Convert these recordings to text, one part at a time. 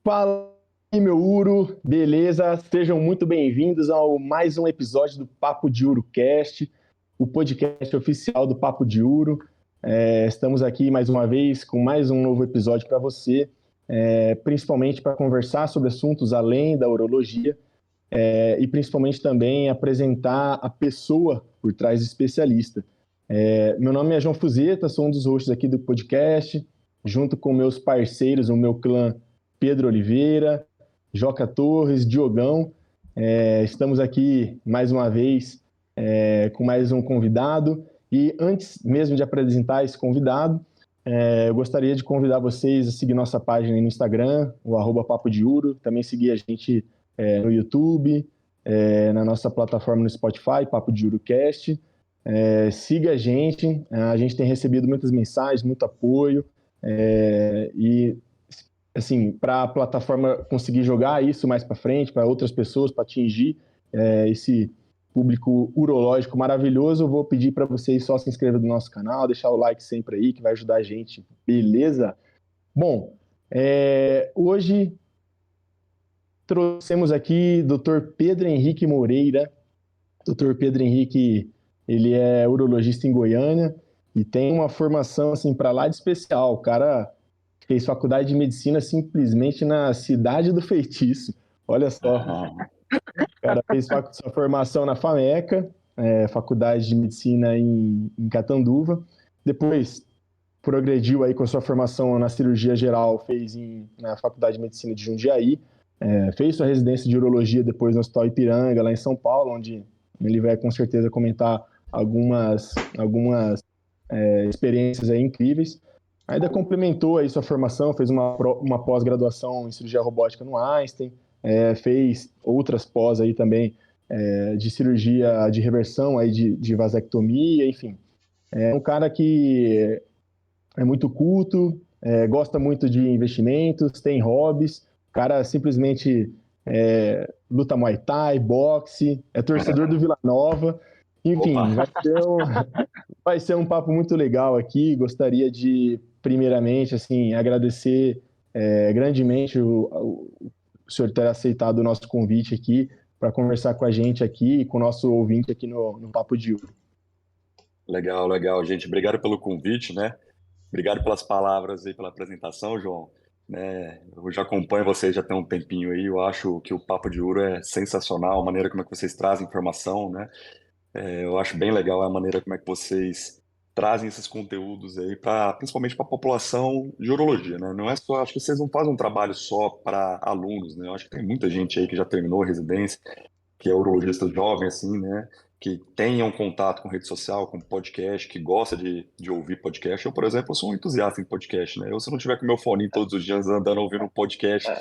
Fala aí, meu Uro, beleza? Sejam muito bem-vindos ao mais um episódio do Papo de UroCast, o podcast oficial do Papo de Uro. Estamos aqui mais uma vez com mais um novo episódio para você, principalmente para conversar sobre assuntos além da urologia e principalmente também apresentar a pessoa por trás do especialista. Meu nome é João Fuzeta, sou um dos hosts aqui do podcast, junto com meus parceiros, o meu clã Pedro Oliveira, Joca Torres, Diogão. Estamos aqui mais uma vez com mais um convidado. E antes mesmo de apresentar esse convidado, eu gostaria de convidar vocês a seguir nossa página aí no Instagram, o @Papo de Uro. Também seguir a gente no YouTube, na nossa plataforma no Spotify, Papo de UroCast. Siga a gente tem recebido muitas mensagens, muito apoio, e assim, para a plataforma conseguir jogar isso mais para frente, para outras pessoas, para atingir esse público urológico maravilhoso, eu vou pedir para vocês só se inscrever no nosso canal, deixar o like sempre aí, que vai ajudar a gente, beleza? Bom, hoje trouxemos aqui Dr. Pedro Henrique Moreira. Dr. Pedro Henrique, ele é urologista em Goiânia e tem uma formação assim para lá de especial. O cara fez faculdade de medicina simplesmente na Cidade do Feitiço. Olha só, o cara fez sua formação na FAMECA, Faculdade de Medicina em Catanduva. Depois progrediu aí com a sua formação na cirurgia geral, fez na Faculdade de Medicina de Jundiaí. Fez sua residência de urologia depois no Hospital Ipiranga, lá em São Paulo, onde ele vai com certeza comentar algumas experiências aí incríveis. Ainda complementou aí sua formação, fez uma pós-graduação em cirurgia robótica no Einstein, fez outras pós aí também de cirurgia de reversão aí de vasectomia, enfim. É um cara que é muito culto, gosta muito de investimentos, tem hobbies, o cara simplesmente luta Muay Thai, boxe, é torcedor do Vila Nova, enfim, Opa! vai ser um papo muito legal aqui. Gostaria de, primeiramente, assim, agradecer grandemente o senhor ter aceitado o nosso convite aqui para conversar com a gente aqui e com o nosso ouvinte aqui no Papo de Ouro. Legal, legal, gente. Obrigado pelo convite, né? Obrigado pelas palavras aí, pela apresentação, João. Eu já acompanho vocês já tem um tempinho aí. Eu acho que o Papo de Ouro é sensacional, a maneira como é que vocês trazem informação, né? Eu acho bem legal a maneira como é que vocês trazem esses conteúdos aí, principalmente para a população de urologia, né? Não é só, acho que vocês não fazem um trabalho só para alunos, né? Eu acho que tem muita gente aí que já terminou a residência, que é urologista jovem, assim, né? Que tenha um contato com rede social, com podcast, que gosta de ouvir podcast. Eu, por exemplo, sou um entusiasta em podcast, né? Eu, se não tiver com meu fone todos os dias andando ouvindo um podcast,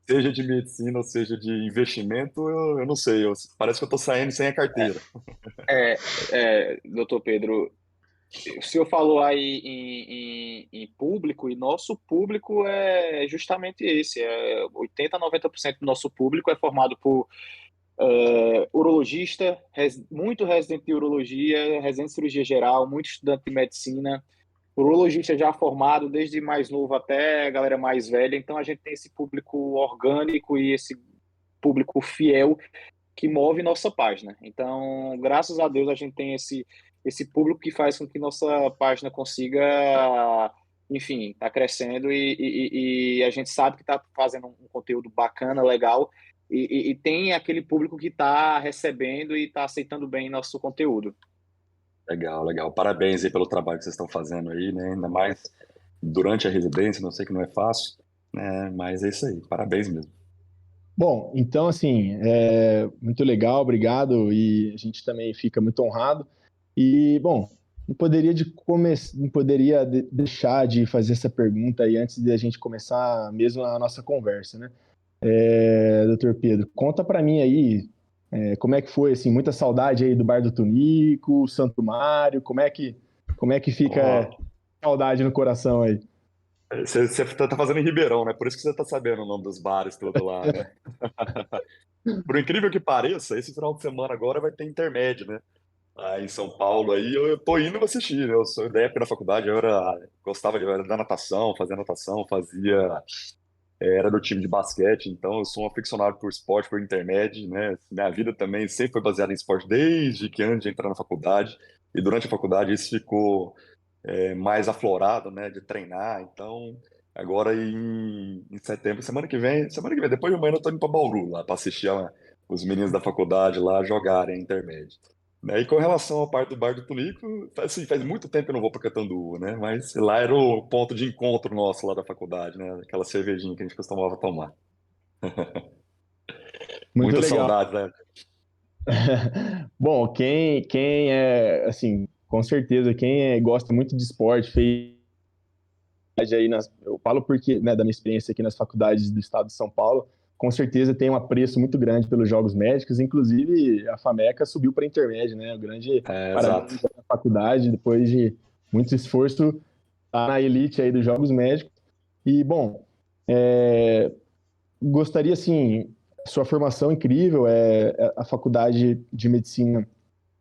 seja de medicina ou seja de investimento, eu não sei. Parece que eu tô saindo sem a carteira. Doutor Pedro, o senhor falou aí em público, e nosso público é justamente esse: 80 a 90% do nosso público é formado por urologista, muito residente de urologia, residente de cirurgia geral, muito estudante de medicina, urologista já formado desde mais novo até a galera mais velha. Então a gente tem esse público orgânico e esse público fiel que move nossa página. Então, graças a Deus, a gente tem esse público que faz com que nossa página consiga, enfim, tá crescendo, e a gente sabe que está fazendo um conteúdo bacana, legal, e tem aquele público que está recebendo e está aceitando bem nosso conteúdo. Legal, legal. Parabéns aí pelo trabalho que vocês estão fazendo aí, né? Ainda mais durante a residência, não sei que não é fácil, né? Mas é isso aí. Parabéns mesmo. Bom, então, assim, muito legal, obrigado, e a gente também fica muito honrado. E, bom, não poderia deixar de fazer essa pergunta aí antes de a gente começar mesmo a nossa conversa, né? Doutor Pedro, conta para mim aí como é que foi, assim, muita saudade aí do Bar do Tunico, Santo Mário, como é que fica saudade no coração aí? Você tá fazendo em Ribeirão, né? Por isso que você tá sabendo o nome dos bares tudo lá, né? Por incrível que pareça, esse final de semana agora vai ter intermédio, né? Aí em São Paulo, aí eu tô indo assistir, né? Eu sou da época da faculdade, gostava de era da natação, fazia era do time de basquete, então eu sou um aficionado por esporte, por intermédio, né? Minha vida também sempre foi baseada em esporte desde que antes de entrar na faculdade, e durante a faculdade isso ficou mais aflorado, né? De treinar, então agora em setembro, semana que vem, depois de amanhã eu tô indo para Bauru lá para assistir os meninos da faculdade lá jogarem intermédio. Né? E com relação à parte do Bar do Tunico, assim, faz muito tempo que eu não vou para Catanduva, né? Mas lá era o ponto de encontro nosso lá da faculdade, né? Aquela cervejinha que a gente costumava tomar. Muito Muita legal. saudade, né? Bom, quem é, assim, com certeza, gosta muito de esporte, fez aí eu falo porque, né, da minha experiência aqui nas faculdades do estado de São Paulo, com certeza tem um apreço muito grande pelos jogos médicos, inclusive a FAMECA subiu para a intermédio, né? O grande Exato. parabéns à faculdade, depois de muito esforço, tá na elite aí dos jogos médicos. E, bom, é, gostaria, assim, sua formação incrível, a faculdade de medicina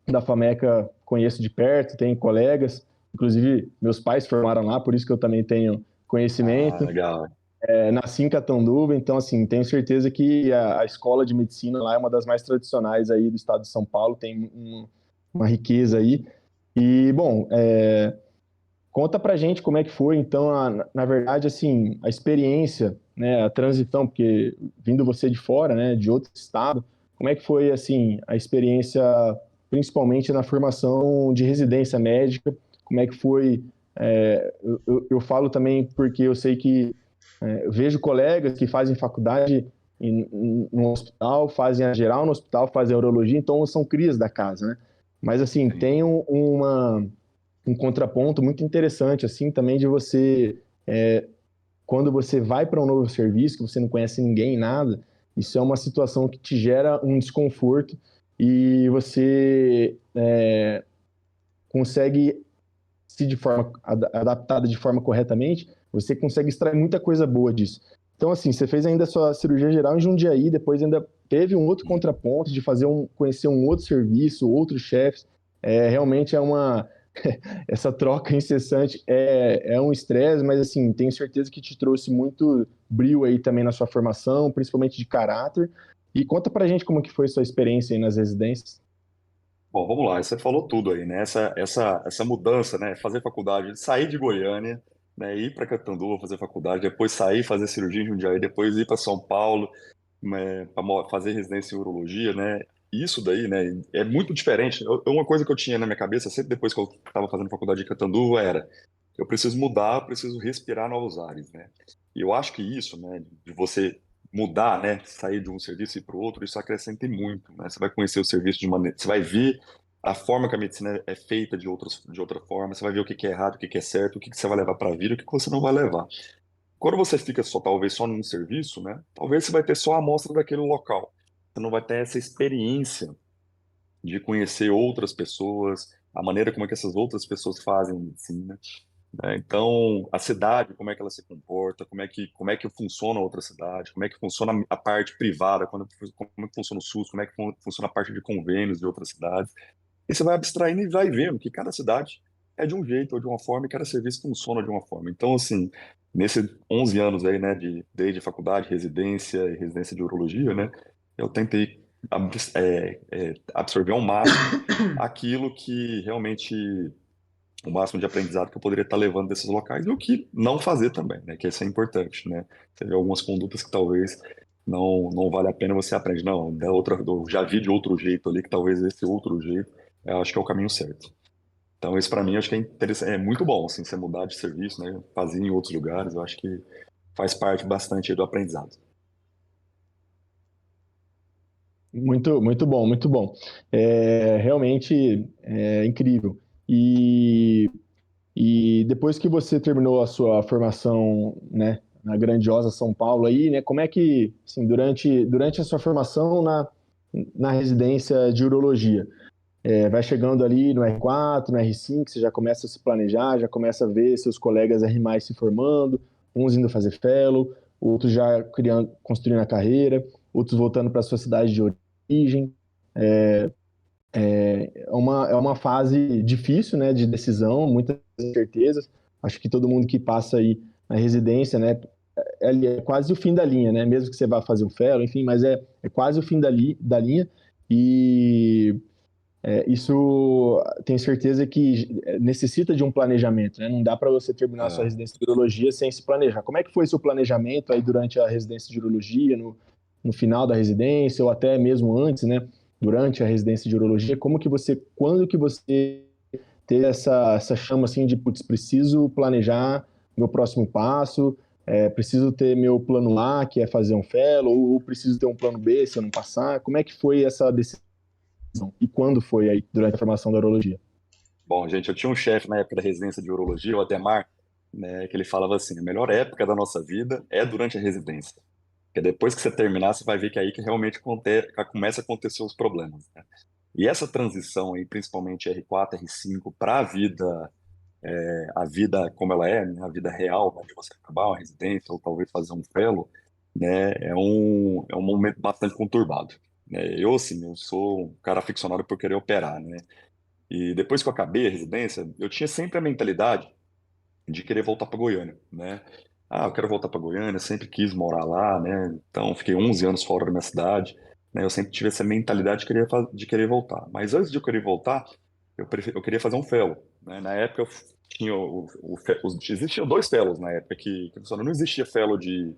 da FAMECA conheço de perto, tenho colegas, inclusive meus pais formaram lá, por isso que eu também tenho Ah, conhecimento. legal. Nasci em Catanduva, então, assim, tenho certeza que a escola de medicina lá é uma das mais tradicionais aí do estado de São Paulo, tem uma riqueza aí. E, bom, conta pra gente como é que foi, então, na verdade, assim, a experiência, né, a transição, porque vindo você de fora, né, de outro estado, como é que foi, assim, a experiência, principalmente na formação de residência médica, como é que foi, eu falo também porque eu sei que eu vejo colegas que fazem faculdade no hospital, fazem a geral no hospital, fazem a urologia, então são crias da casa, né? Mas, assim, Sim. tem um contraponto muito interessante, assim, também de você, quando você vai para um novo serviço, que você não conhece ninguém, nada, isso é uma situação que te gera um desconforto e você consegue, se de forma adaptada de forma corretamente, você consegue extrair muita coisa boa disso. Então, assim, você fez ainda a sua cirurgia geral em Jundiaí, depois ainda teve um outro contraponto de conhecer um outro serviço, outros chefes. Realmente é uma essa troca incessante é um estresse, mas assim, tenho certeza que te trouxe muito brio aí também na sua formação, principalmente de caráter. E conta pra gente como que foi sua experiência aí nas residências. Bom, vamos lá, você falou tudo aí, né? Essa mudança, né? Fazer faculdade, sair de Goiânia, né? Ir para Catanduva fazer faculdade, depois sair fazer cirurgia em Jundiaí, depois ir para São Paulo, né? Para fazer residência em urologia, né? Isso daí, né? É muito diferente. Uma coisa que eu tinha na minha cabeça, sempre depois que eu estava fazendo faculdade em Catanduva, era: eu preciso mudar, preciso respirar novos ares, né? E eu acho que isso, né? De você mudar, né? Sair de um serviço e ir para o outro, isso acrescenta e muito, né? Você vai conhecer o serviço de maneira, você vai ver a forma que a medicina é feita de outra forma, você vai ver o que que é errado, o que que é certo, o que que você vai levar para a vida, o que que você não vai levar. Quando você fica só, talvez, só num serviço, né? Talvez você vai ter só a amostra daquele local. Você não vai ter essa experiência de conhecer outras pessoas, a maneira como é que essas outras pessoas fazem medicina, né? Então, a cidade, como é que ela se comporta, como é que funciona a outra cidade, como é que funciona a parte privada, como é que funciona o SUS, como é que funciona a parte de convênios de outras cidades. E você vai abstraindo e vai vendo que cada cidade é de um jeito ou de uma forma e cada serviço funciona de uma forma. Então, assim, nesses 11 anos aí, né, desde faculdade, residência e residência de urologia, né, eu tentei absorver ao máximo aquilo que realmente, o máximo de aprendizado que eu poderia estar levando desses locais e o que não fazer também, né, que isso é importante, né. Você vê algumas condutas que talvez não vale a pena, você aprende. Não, eu já vi de outro jeito ali, que talvez esse outro jeito eu acho que é o caminho certo. Então, isso para mim, eu acho que é interessante, é muito bom, assim, você mudar de serviço, né? Fazer em outros lugares, eu acho que faz parte bastante aí do aprendizado. Muito, muito bom, muito bom. Realmente é incrível. E, e depois que você terminou a sua formação, né, na grandiosa São Paulo aí, né, como é que, assim, durante a sua formação na residência de urologia, vai chegando ali no R4, no R5, você já começa a se planejar, já começa a ver seus colegas R+ se formando, uns indo fazer fellow, outros já criando, construindo a carreira, outros voltando para a sua cidade de origem. É uma fase difícil, né, de decisão, muitas incertezas. Acho que todo mundo que passa aí na residência, né, é quase o fim da linha, né? Mesmo que você vá fazer um fellow, enfim, mas é quase o fim da linha. E isso tenho certeza que necessita de um planejamento, né? Não dá para você terminar a sua Ah, residência de urologia sem se planejar. Como é que foi seu planejamento aí durante a residência de urologia, no final da residência, ou até mesmo antes, né? Durante a residência de urologia, quando que você teve essa chama assim de, putz, preciso planejar meu próximo passo, preciso ter meu plano A, que é fazer um fellow, ou preciso ter um plano B se eu não passar? Como é que foi essa decisão? E quando foi aí, durante a formação da urologia? bom, gente, eu tinha um chefe na época da residência de urologia, o Ademar, né, que ele falava assim: a melhor época da nossa vida é durante a residência. Porque depois que você terminar, você vai ver que é aí que realmente começa a acontecer os problemas, né? E essa transição aí, principalmente R4, R5, para a vida como ela é, né, a vida real, né, de você acabar uma residência ou talvez fazer um fellow, né, é um momento bastante conturbado, né? Eu, assim, eu sou um cara aficionado por querer operar, né? E depois que eu acabei a residência, eu tinha sempre a mentalidade de querer voltar para Goiânia, né? Ah, eu quero voltar para Goiânia, sempre quis morar lá, né? Então, fiquei 11 anos fora da minha cidade, né? Eu sempre tive essa mentalidade de querer voltar. Mas antes de eu querer voltar, eu queria fazer um fellow, né? Na época, eu tinha existiam dois fellows na época que funcionaram. Não existia fellow de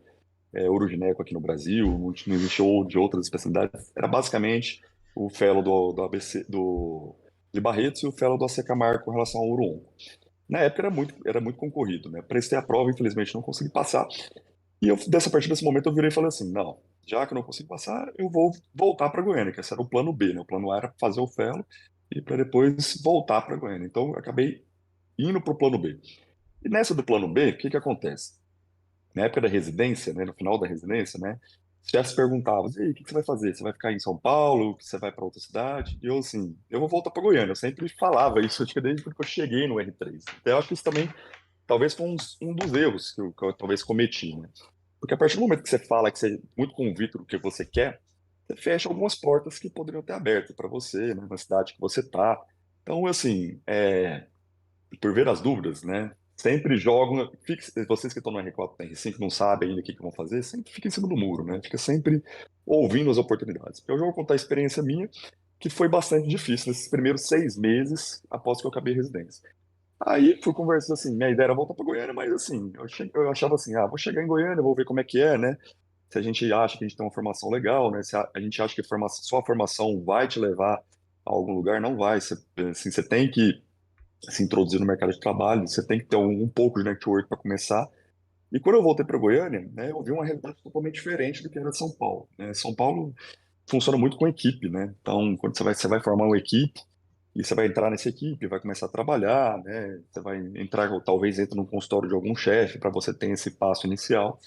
urogineco aqui no Brasil, não existia ou de outras especialidades. Era basicamente o fellow do ABC, de Barretos e o fellow do AC Camargo com relação ao uro. Na época era muito concorrido, né? Prestei a prova, infelizmente não consegui passar. E a partir desse momento eu virei e falei assim, não, já que eu não consigo passar, eu vou voltar para Goiânia, que esse era o plano B, né? O plano A era fazer o fellow e para depois voltar para Goiânia. Então eu acabei indo para o plano B. E nessa do plano B, o que que acontece? Na época da residência, né, no final da residência, né, os chefes perguntavam, e aí, o que que você vai fazer? Você vai ficar em São Paulo? Você vai para outra cidade? E eu, assim, eu vou voltar para Goiânia. Eu sempre falava isso, acho que desde que eu cheguei no R3. Então, eu acho que isso também, talvez, foi um dos erros que eu talvez cometi, né? Porque a partir do momento que você fala que você é muito convicto do que você quer, você fecha algumas portas que poderiam ter aberto para você, né, na cidade que você tá. Então, assim, por ver as dúvidas, né? Sempre jogam. Vocês que estão no R4, R5 não sabem ainda o que vão fazer, sempre fica em cima do muro, né? Fica sempre ouvindo as oportunidades. Eu já vou contar a experiência minha, que foi bastante difícil nesses primeiros 6 meses após que eu acabei a residência. Aí fui conversando assim, minha ideia era voltar para Goiânia, mas assim, eu achava assim, vou chegar em Goiânia, vou ver como é que é, né? Se a gente acha que a gente tem uma formação legal, né? Se a gente acha que só a formação vai te levar a algum lugar, não vai. Você tem que se introduzir no mercado de trabalho, você tem que ter um pouco de network para começar. E quando eu voltei para Goiânia, né, eu vi uma realidade totalmente diferente do que era São Paulo, né? São Paulo funciona muito com equipe, né? Então, quando você vai formar uma equipe e você vai entrar nessa equipe, vai começar a trabalhar, né? Você vai entrar, ou talvez entre no consultório de algum chefe para você ter esse passo inicial.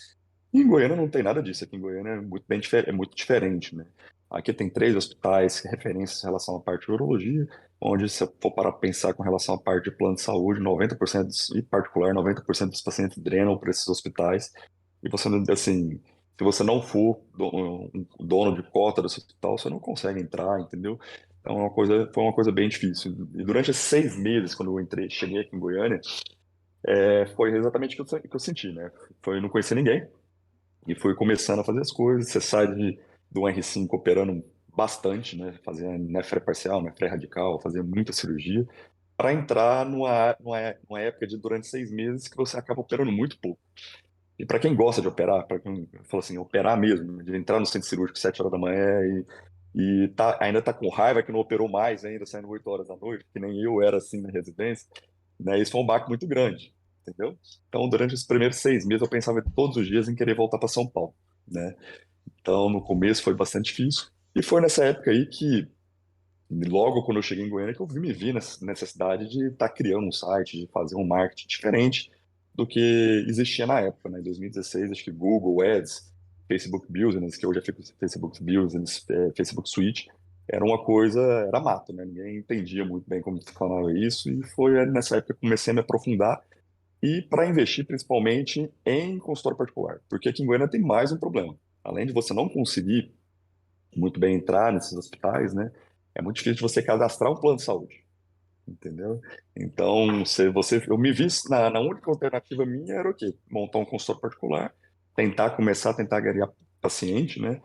E em Goiânia não tem nada disso. Aqui em Goiânia é muito diferente, né? Aqui tem 3 hospitais referências em relação à parte de urologia, onde se for para pensar com relação à parte de plano de saúde, 90% em particular, 90% dos pacientes drenam para esses hospitais. E você, assim, se você não for um dono de cota desse hospital, você não consegue entrar, entendeu? Então, foi uma coisa bem difícil. E durante esses 6 meses, quando eu cheguei aqui em Goiânia, foi exatamente o que eu senti, né? Foi não conhecer ninguém, e fui começando a fazer as coisas. Você sai do R5 operando bastante, né? Fazendo nefre parcial, nefre radical, fazendo muita cirurgia, para entrar numa época de durante 6 meses que você acaba operando muito pouco. E para quem gosta de operar, para quem fala assim, operar mesmo, de entrar no centro cirúrgico 7 horas da manhã ainda tá com raiva que não operou mais ainda, saindo 8 horas da noite, que nem eu era assim na residência, né? Isso foi um baque muito grande, entendeu? Então, durante os primeiros 6 meses, eu pensava todos os dias em querer voltar para São Paulo, né? Então, no começo foi bastante difícil. E foi nessa época aí que, logo quando eu cheguei em Goiânia, que eu me vi nessa necessidade de estar criando um site, de fazer um marketing diferente do que existia na época, né? Em 2016, acho que Google Ads, Facebook Business, que hoje é Facebook Business, Facebook Suite, era uma coisa, era mato, né? Ninguém entendia muito bem como funcionava isso, e foi nessa época que eu comecei a me aprofundar e para investir principalmente em consultório particular, porque aqui em Goiânia tem mais um problema. Além de você não conseguir muito bem entrar nesses hospitais, né? É muito difícil de você cadastrar um plano de saúde, entendeu? Então, eu me vi na única alternativa minha era o quê? Montar um consultório particular começar a tentar ganhar paciente, né,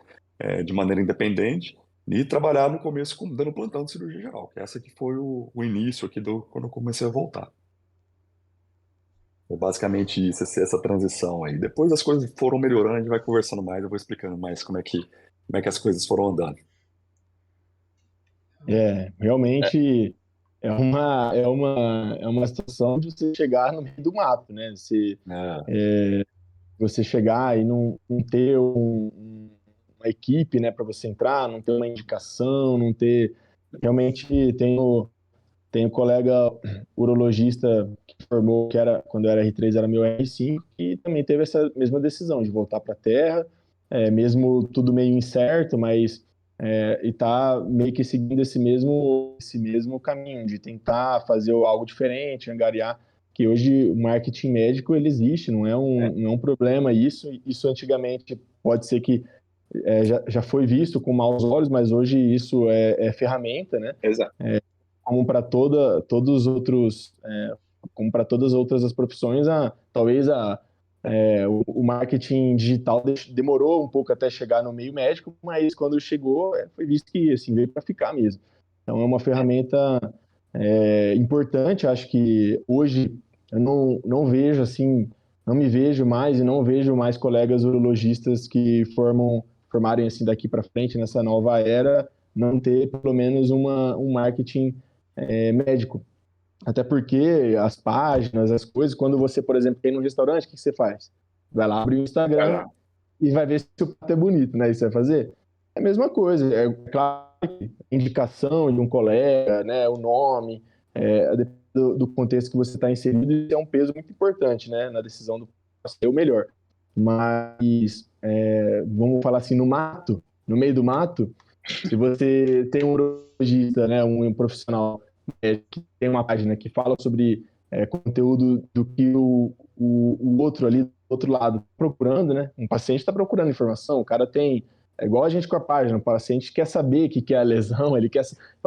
de maneira independente, e trabalhar no começo dando plantão de cirurgia geral, que essa que foi o início aqui quando eu comecei a voltar. É basicamente isso, essa transição aí. Depois as coisas foram melhorando, a gente vai conversando mais, eu vou explicando mais como é que as coisas foram andando. Realmente é uma situação de você chegar no meio do mato, né? É, Você chegar e não ter uma equipe, né, para você entrar, não ter uma indicação, não ter. Realmente tenho colega urologista que formou, que era, quando eu era R3, era meu R5, e também teve essa mesma decisão de voltar para a Terra, mesmo tudo meio incerto, mas e tá meio que seguindo esse mesmo caminho, de tentar fazer algo diferente, angariar, que hoje o marketing médico ele existe, não é um problema isso antigamente pode ser que já foi visto com maus olhos, mas hoje isso é ferramenta, né? Exato. Como para todos os outros, como para todas as outras as profissões, talvez o marketing digital demorou um pouco até chegar no meio médico, mas quando chegou, foi visto que assim, veio para ficar mesmo. Então é uma ferramenta importante. Acho que hoje eu não vejo assim, não me vejo mais e não vejo mais colegas urologistas que formarem assim daqui para frente nessa nova era, não ter pelo menos um marketing médico. Até porque as páginas, as coisas, quando você, por exemplo, tem num restaurante, o que você faz? Vai lá abrir o Vai Instagram lá. e vai ver se o prato é bonito, né? Isso vai fazer? É a mesma coisa. É claro que indicação de um colega, né? O nome, do contexto que você está inserido, isso é um peso muito importante, né? Na decisão do ser o melhor. Mas, vamos falar assim, no meio do mato, se você tem um urologista, né? Um profissional que tem uma página que fala sobre conteúdo do que o outro ali do outro lado tá procurando, né? Um paciente está procurando informação, o cara tem. É igual a gente com a página, o paciente quer saber o que é a lesão, ele quer.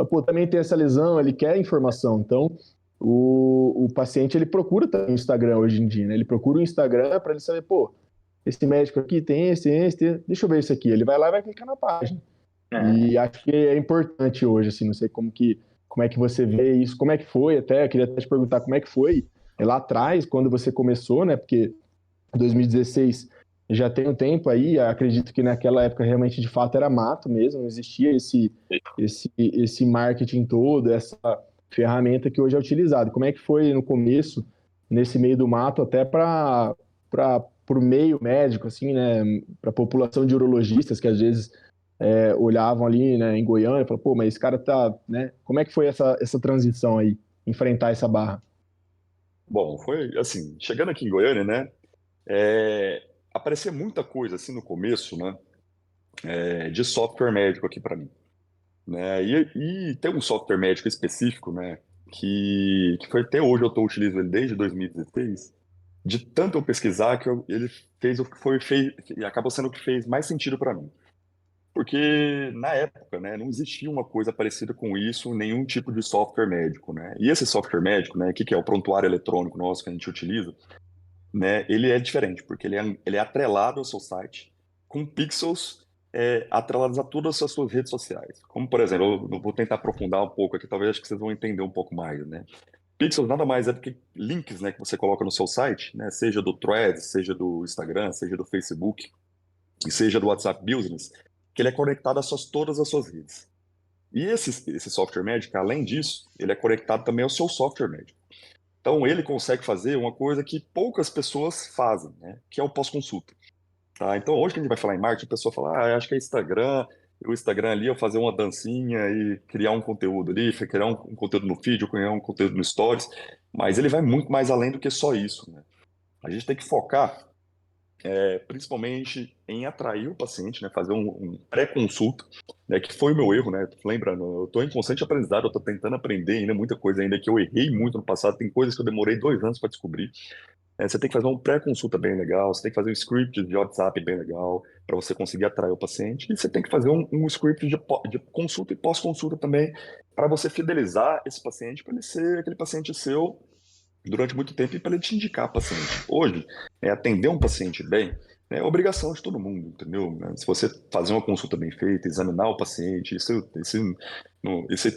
Pô, também tem essa lesão, ele quer informação. Então, o paciente ele procura também o Instagram hoje em dia, né? Ele procura o Instagram para ele saber, pô, esse médico aqui tem deixa eu ver isso aqui. Ele vai lá e vai clicar na página. É. E acho que é importante hoje, assim, não sei como é que você vê isso, como é que foi até, eu queria até te perguntar como é que foi lá atrás, quando você começou, né, porque 2016 já tem um tempo aí, acredito que naquela época realmente de fato era mato mesmo, não existia esse marketing todo, essa ferramenta que hoje é utilizada. Como é que foi no começo, nesse meio do mato, até para o meio médico, assim, né, para a população de urologistas que às vezes olhavam ali, né, em Goiânia e falavam, pô, mas esse cara tá, né? Como é que foi essa transição aí, enfrentar essa barra? bom, foi assim, chegando aqui em Goiânia, né, aparecia muita coisa assim no começo, né, de software médico aqui para mim, né, e tem um software médico específico, né, que foi até hoje eu estou utilizando ele desde 2016, de tanto eu pesquisar que ele fez o que fez, e acabou sendo o que fez mais sentido para mim. Porque na época, né, não existia uma coisa parecida com isso, nenhum tipo de software médico, né? E esse software médico, né, que é o prontuário eletrônico nosso que a gente utiliza, né, ele é diferente, porque ele é atrelado ao seu site com pixels atrelados a todas as suas redes sociais. Como, por exemplo, eu vou tentar aprofundar um pouco aqui, talvez acho que vocês vão entender um pouco mais, né? Pixels nada mais é do que links, né, que você coloca no seu site, né, seja do Threads, seja do Instagram, seja do Facebook, e seja do WhatsApp Business, que ele é conectado todas as suas redes. E esse software médico, além disso, ele é conectado também ao seu software médico. Então, ele consegue fazer uma coisa que poucas pessoas fazem, né? Que é o pós-consulta. Tá? Então, hoje que a gente vai falar em marketing, a pessoa fala, acho que é Instagram, o Instagram ali, eu fazer uma dancinha e criar um conteúdo ali, criar um conteúdo no feed, ou criar um conteúdo no Stories, mas ele vai muito mais além do que só isso, né? A gente tem que focar principalmente em atrair o paciente, né, fazer um pré-consulta, né, que foi o meu erro, né, lembrando, eu estou em constante aprendizado, eu estou tentando aprender ainda muita coisa ainda que eu errei muito no passado, tem coisas que eu demorei 2 anos para descobrir. Você tem que fazer um pré-consulta bem legal, você tem que fazer um script de WhatsApp bem legal para você conseguir atrair o paciente, e você tem que fazer um script de consulta e pós-consulta também para você fidelizar esse paciente, para ele ser aquele paciente seu durante muito tempo e para ele te indicar paciente. Hoje, atender um paciente bem É obrigação de todo mundo, entendeu? Se você fazer uma consulta bem feita, examinar o paciente, isso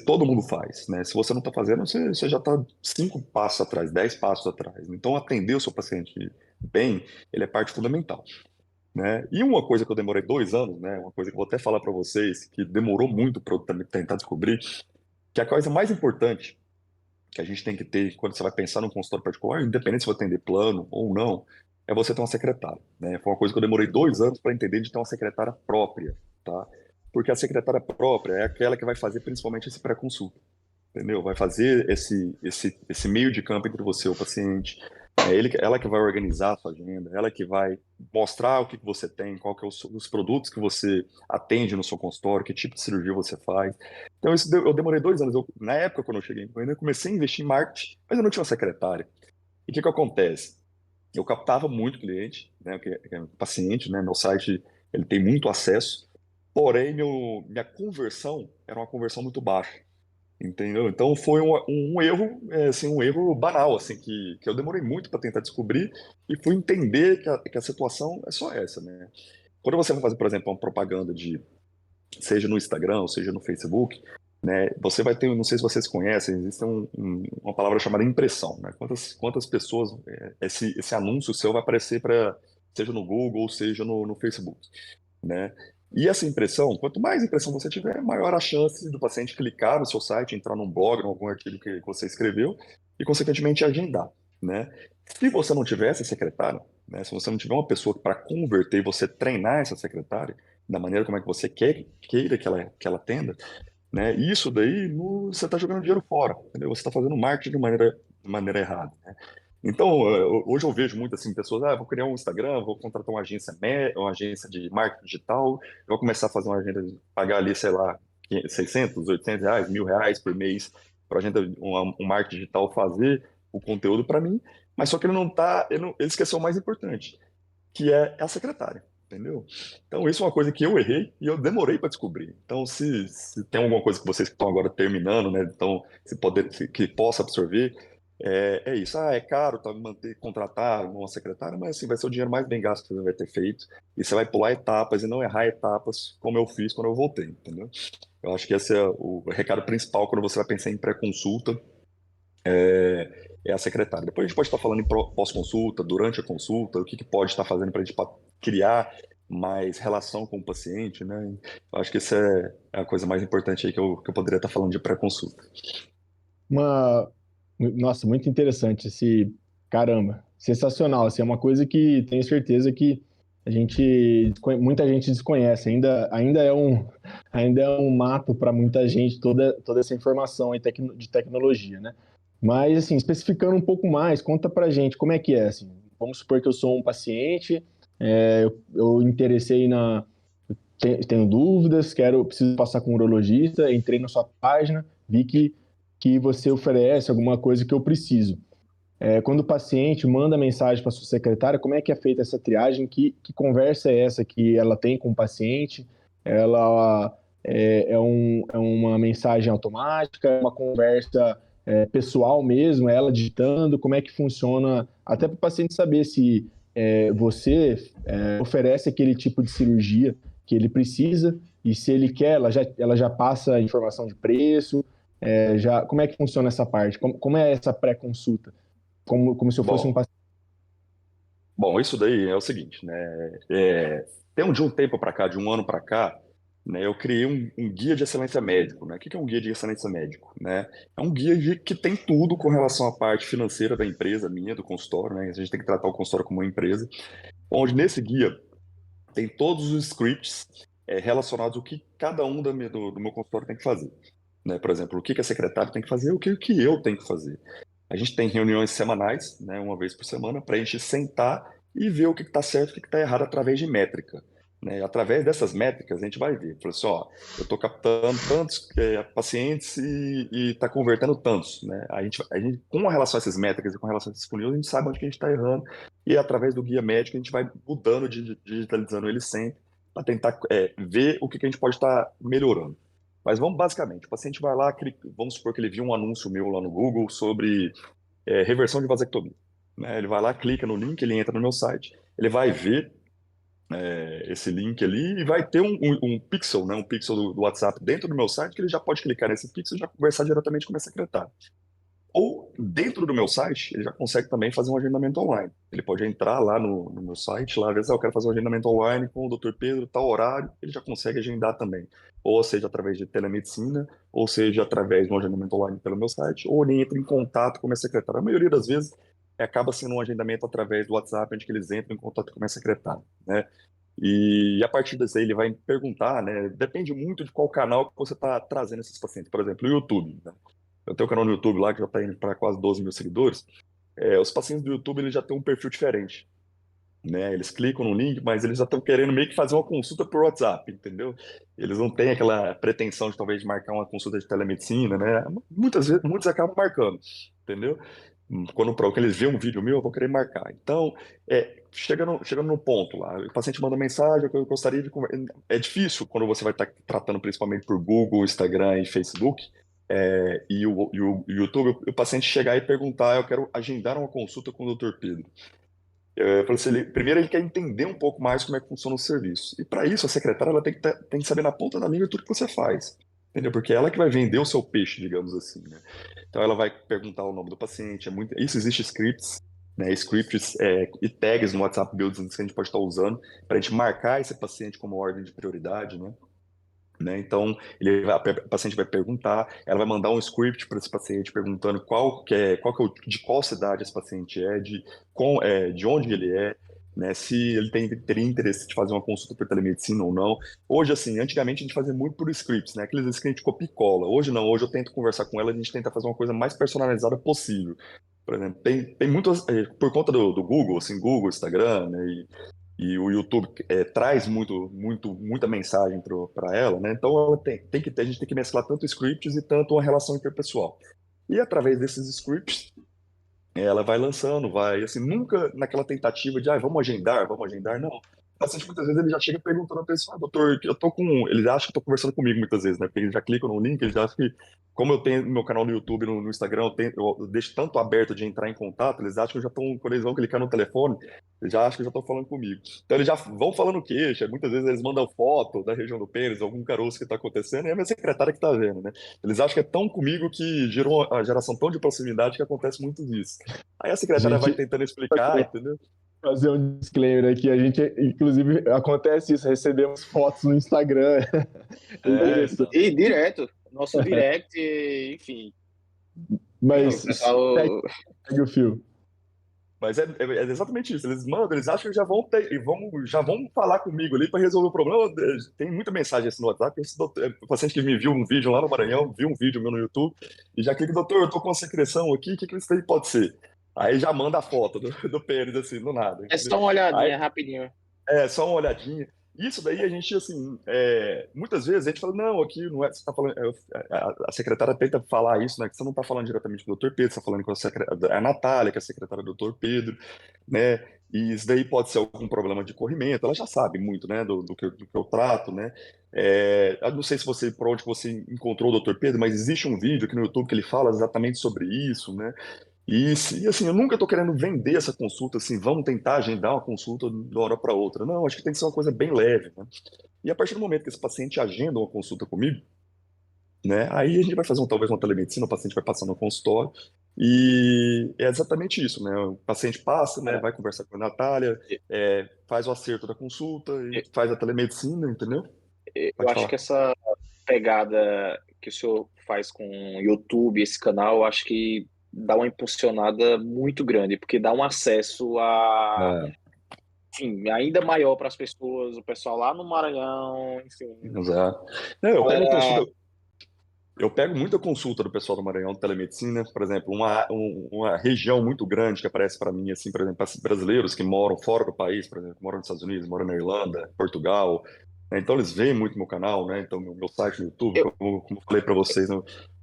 todo mundo faz, né? Se você não está fazendo, você já está 5 passos atrás, 10 passos atrás. Então, atender o seu paciente bem, ele é parte fundamental, né? E uma coisa que eu demorei 2 anos, né? Uma coisa que eu vou até falar para vocês, que demorou muito para eu tentar descobrir, que a coisa mais importante que a gente tem que ter quando você vai pensar num consultório particular, independente se vai atender plano ou não, é você ter uma secretária, né? Foi uma coisa que eu demorei 2 anos para entender de ter uma secretária própria, tá? Porque a secretária própria é aquela que vai fazer principalmente esse pré-consulta, entendeu? Vai fazer esse meio de campo entre você e o paciente. Ela que vai organizar a sua agenda, ela que vai mostrar o que que você tem, qual que é os produtos que você atende no seu consultório, que tipo de cirurgia você faz. Então, eu demorei 2 anos. Na época, quando eu cheguei, eu ainda comecei a investir em marketing, mas eu não tinha uma secretária. E o que que acontece? Eu captava muito cliente, né, que é paciente, né, meu site ele tem muito acesso, porém minha conversão era uma conversão muito baixa. Entendeu? Então foi um erro, assim, um erro banal, assim, que eu demorei muito para tentar descobrir e fui entender que a situação é só essa, né? Quando você vai fazer, por exemplo, uma propaganda seja no Instagram, ou seja no Facebook, né? Você vai ter, não sei se vocês conhecem, existe uma palavra chamada impressão, né? Quantas pessoas esse anúncio seu vai aparecer seja no Google, ou seja no Facebook, né? E essa impressão, quanto mais impressão você tiver, maior a chance do paciente clicar no seu site, entrar num blog, em algum artigo que você escreveu e, consequentemente, agendar, né? Se você não tiver essa secretária, né? Se você não tiver uma pessoa para converter e você treinar essa secretária da maneira como é que você queira que ela atenda, né? Isso daí, você está jogando dinheiro fora, entendeu? Você está fazendo marketing de maneira errada, né? Então, hoje eu vejo muito assim, pessoas, vou criar um Instagram, vou contratar uma agência de marketing digital, vou começar a fazer uma agenda, pagar ali, sei lá, 600, 800 reais, R$ 1.000 por mês para agenda, um marketing digital fazer o conteúdo para mim, mas só que ele não tá, ele esqueceu o mais importante, que é a secretária, entendeu? Então, isso é uma coisa que eu errei e eu demorei para descobrir. Então, se tem alguma coisa que vocês que estão agora terminando, né? Então, que possa absorver, é isso. É caro tá, contratar uma secretária, mas assim, vai ser o dinheiro mais bem gasto que você vai ter feito. E você vai pular etapas e não errar etapas como eu fiz quando eu voltei, entendeu? Eu acho que esse é o recado principal quando você vai pensar em pré-consulta, é a secretária. Depois a gente pode estar falando em pós-consulta, durante a consulta, o que pode estar fazendo para a gente criar mais relação com o paciente, né? Eu acho que isso é a coisa mais importante aí que eu poderia estar falando de pré-consulta. Uma, nossa, muito interessante caramba, sensacional, assim, é uma coisa que tenho certeza que muita gente desconhece, ainda é um mato para muita gente toda essa informação aí de tecnologia, né? Mas, assim, especificando um pouco mais, conta pra gente como é que é, assim, vamos supor que eu sou um paciente, eu interessei tenho dúvidas, preciso passar com um urologista, entrei na sua página, vi que você oferece alguma coisa que eu preciso. Quando o paciente manda mensagem para sua secretária, como é que é feita essa triagem? Que conversa é essa que ela tem com o paciente? Ela é uma mensagem automática, é uma conversa pessoal mesmo, é ela digitando? Como é que funciona? Até para o paciente saber se você oferece aquele tipo de cirurgia que ele precisa e se ele quer, ela já passa informação de preço. Como é que funciona essa parte? Como é essa pré-consulta? Como se eu fosse um Bom, paciente. bom, isso daí é o seguinte, né? De um tempo para cá, de um ano para cá, né, eu criei um guia de excelência médico, né? O que que é um guia de excelência médico, né? É um guia que tem tudo com relação à parte financeira da empresa, minha, do consultório, né? A gente tem que tratar o consultório como uma empresa, onde nesse guia tem todos os scripts relacionados ao que cada um do meu consultório tem que fazer, né? Por exemplo, o que que a secretária tem que fazer, o que eu tenho que fazer. A gente tem reuniões semanais, né, uma vez por semana, para a gente sentar e ver o que está certo e o que está errado através de métrica, né? Através dessas métricas, a gente vai ver. Fala assim, ó, eu estou captando tantos pacientes e está convertendo tantos, né? Com relação a essas métricas e com relação a esses funis, a gente sabe onde que a gente está errando e através do guia médico a gente vai mudando, digitalizando ele sempre para tentar ver o que que a gente pode estar melhorando. Mas vamos basicamente, o paciente vai lá, vamos supor que ele viu um anúncio meu lá no Google sobre reversão de vasectomia, né? Ele vai lá, clica no link, ele entra no meu site, ele vai ver esse link ali e vai ter um pixel, né, um pixel do WhatsApp dentro do meu site que ele já pode clicar nesse pixel e já conversar diretamente com a minha secretária. Ou dentro do meu site, ele já consegue também fazer um agendamento online. Ele pode entrar lá no meu site, lá, às vezes eu quero fazer um agendamento online com o Dr. Pedro, tal horário, ele já consegue agendar também. Ou seja, através de telemedicina, ou seja, através de um agendamento online pelo meu site, ou ele entra em contato com a minha secretária. A maioria das vezes acaba sendo um agendamento através do WhatsApp, onde que eles entram em contato com a minha secretária, né? E a partir daí ele vai perguntar, né? Depende muito de qual canal que você está trazendo esses pacientes. Por exemplo, o YouTube, né? Eu tenho um canal no YouTube lá que já está indo para quase 12 mil seguidores. Os pacientes do YouTube eles já têm um perfil diferente, né? Eles clicam no link, mas eles já estão querendo meio que fazer uma consulta por WhatsApp, entendeu? Eles não têm aquela pretensão de talvez marcar uma consulta de telemedicina, né? Muitas vezes, muitos acabam marcando, entendeu? Quando eles veem um vídeo meu, eu vou querer marcar. Então, chegando no ponto lá, o paciente manda mensagem que eu gostaria de conversar. É difícil quando você vai estar tratando principalmente por Google, Instagram e Facebook, e o YouTube, o paciente chegar e perguntar, eu quero agendar uma consulta com o Dr. Pedro. Eu falei assim, primeiro ele quer entender um pouco mais como é que funciona o serviço. E para isso, a secretária ela tem que saber na ponta da língua tudo que você faz. Entendeu? Porque é ela que vai vender o seu peixe, digamos assim, né? Então ela vai perguntar o nome do paciente. Isso existe scripts, né? Scripts e tags no WhatsApp Business que a gente pode estar usando para a gente marcar esse paciente como ordem de prioridade, né? Então, o paciente vai perguntar, ela vai mandar um script para esse paciente perguntando de qual cidade esse paciente de onde ele é, né? Se ele teria interesse de fazer uma consulta por telemedicina ou não. Hoje, assim, antigamente a gente fazia muito por scripts, né? Aqueles scripts copia e cola. Hoje não, hoje eu tento conversar com ela, a gente tenta fazer uma coisa mais personalizada possível. Por exemplo, tem muitas, por conta do Google, assim, Google, Instagram, né? E o YouTube traz muita mensagem para ela, né? Então a gente tem que mesclar tanto scripts e tanto uma relação interpessoal. E através desses scripts, ela vai lançando, vai, assim, nunca naquela tentativa de, vamos agendar, não. O paciente muitas vezes ele já chega perguntando a pessoa, doutor, eu tô com. Ele acha que eu tô conversando comigo muitas vezes, né? Porque ele já clica no link, ele já acha que, como eu tenho meu canal no YouTube, no Instagram, eu deixo tanto aberto de entrar em contato, eles acham que eu já estão, quando eles vão clicar no telefone, eles já acham que eu já estão falando comigo. Então eles já vão falando queixa, muitas vezes eles mandam foto da região do pênis, algum caroço que tá acontecendo, e é a minha secretária que tá vendo, né? Eles acham que é tão comigo que gerou uma geração tão de proximidade que acontece muito disso. Aí a secretária vai Gente, tentando explicar, entendeu? fazer um disclaimer aqui. A gente, inclusive, acontece isso, recebemos fotos no Instagram. É interessante. Então. E direto, nosso direct, enfim. Mas O pessoal. segue o fio. Mas é exatamente isso. Eles mandam, eles acham que já vão falar comigo ali para resolver o problema. Tem muita mensagem assim no WhatsApp. O paciente que me viu um vídeo lá no Maranhão, viu um vídeo meu no YouTube, e já clica, doutor, eu tô com uma secreção aqui, o que isso aí pode ser? Aí já manda a foto do pênis, assim, do nada, É entendeu? só uma Aí, olhadinha rapidinho. só uma olhadinha. Isso daí a gente, assim, muitas vezes a gente fala, não, aqui não é, você tá falando, a secretária tenta falar isso, né, que você não está falando diretamente com o doutor Pedro, você está falando com a Natália, que é a secretária do doutor Pedro, né, e isso daí pode ser algum problema de corrimento, ela já sabe muito, né, do que eu trato, né. Eu não sei se por onde você encontrou o doutor Pedro, mas existe um vídeo aqui no YouTube que ele fala exatamente sobre isso, né, e assim, eu nunca estou querendo vender essa consulta, assim, vamos tentar agendar uma consulta de uma hora para outra. Não, acho que tem que ser uma coisa bem leve, né? E a partir do momento que esse paciente agenda uma consulta comigo, né, aí a gente vai fazer talvez uma telemedicina, o paciente vai passar no consultório, e é exatamente isso, né? O paciente passa, né, É, vai conversar com a Natália, faz o acerto da consulta e eu faz a telemedicina, entendeu? eu Pode acho que falar. essa pegada que o senhor faz com o YouTube, esse canal, eu acho que dá uma impulsionada muito grande, porque dá um acesso a, É, enfim, ainda maior para as pessoas, o pessoal lá no Maranhão, enfim. exato. Não, eu pego consulta. Galera, Eu pego muita consulta do pessoal do Maranhão de telemedicina, por exemplo, uma região muito grande que aparece para mim, assim, por exemplo, para brasileiros que moram fora do país, por exemplo, que moram nos Estados Unidos, moram na Irlanda, Portugal, né? Então eles veem muito meu canal, né? Então meu site no YouTube, eu, como eu falei para vocês,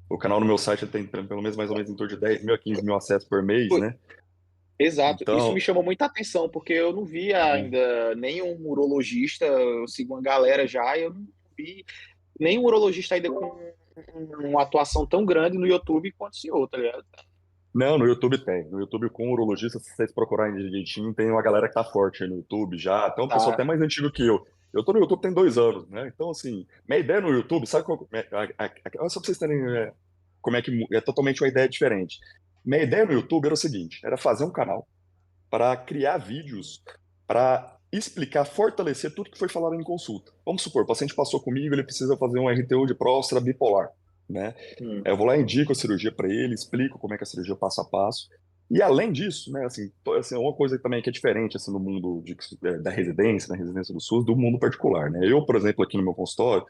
o canal no meu site ele tem pelo menos mais ou menos em torno de 10 mil a 15 mil acessos por mês, né? exato, isso Então, me chamou muita atenção, porque eu não vi ainda nenhum urologista, eu sigo uma galera já, e eu não vi nenhum urologista ainda com uma atuação tão grande no YouTube quanto o senhor, tá ligado? Não, no YouTube tem. No YouTube, com urologista, se vocês procurarem direitinho, tem uma galera que tá forte aí no YouTube já. Até um pessoal até Tá. mais antigo que eu. Eu tô no YouTube tem 2 anos, né? Então, assim, minha ideia no YouTube, sabe qual, só pra vocês terem como é que é totalmente uma ideia diferente. Minha ideia no YouTube era o seguinte, era fazer um canal para criar vídeos para explicar, fortalecer tudo que foi falado em consulta. Vamos supor, o paciente passou comigo, ele precisa fazer um RTU de próstata bipolar, né? Hum. Eu vou lá, indico a cirurgia para ele, explico como é que é a cirurgia passo a passo. E além disso, né, assim, uma coisa também que é diferente assim no mundo da residência, na residência do SUS, do mundo particular, né? Eu, por exemplo, aqui no meu consultório,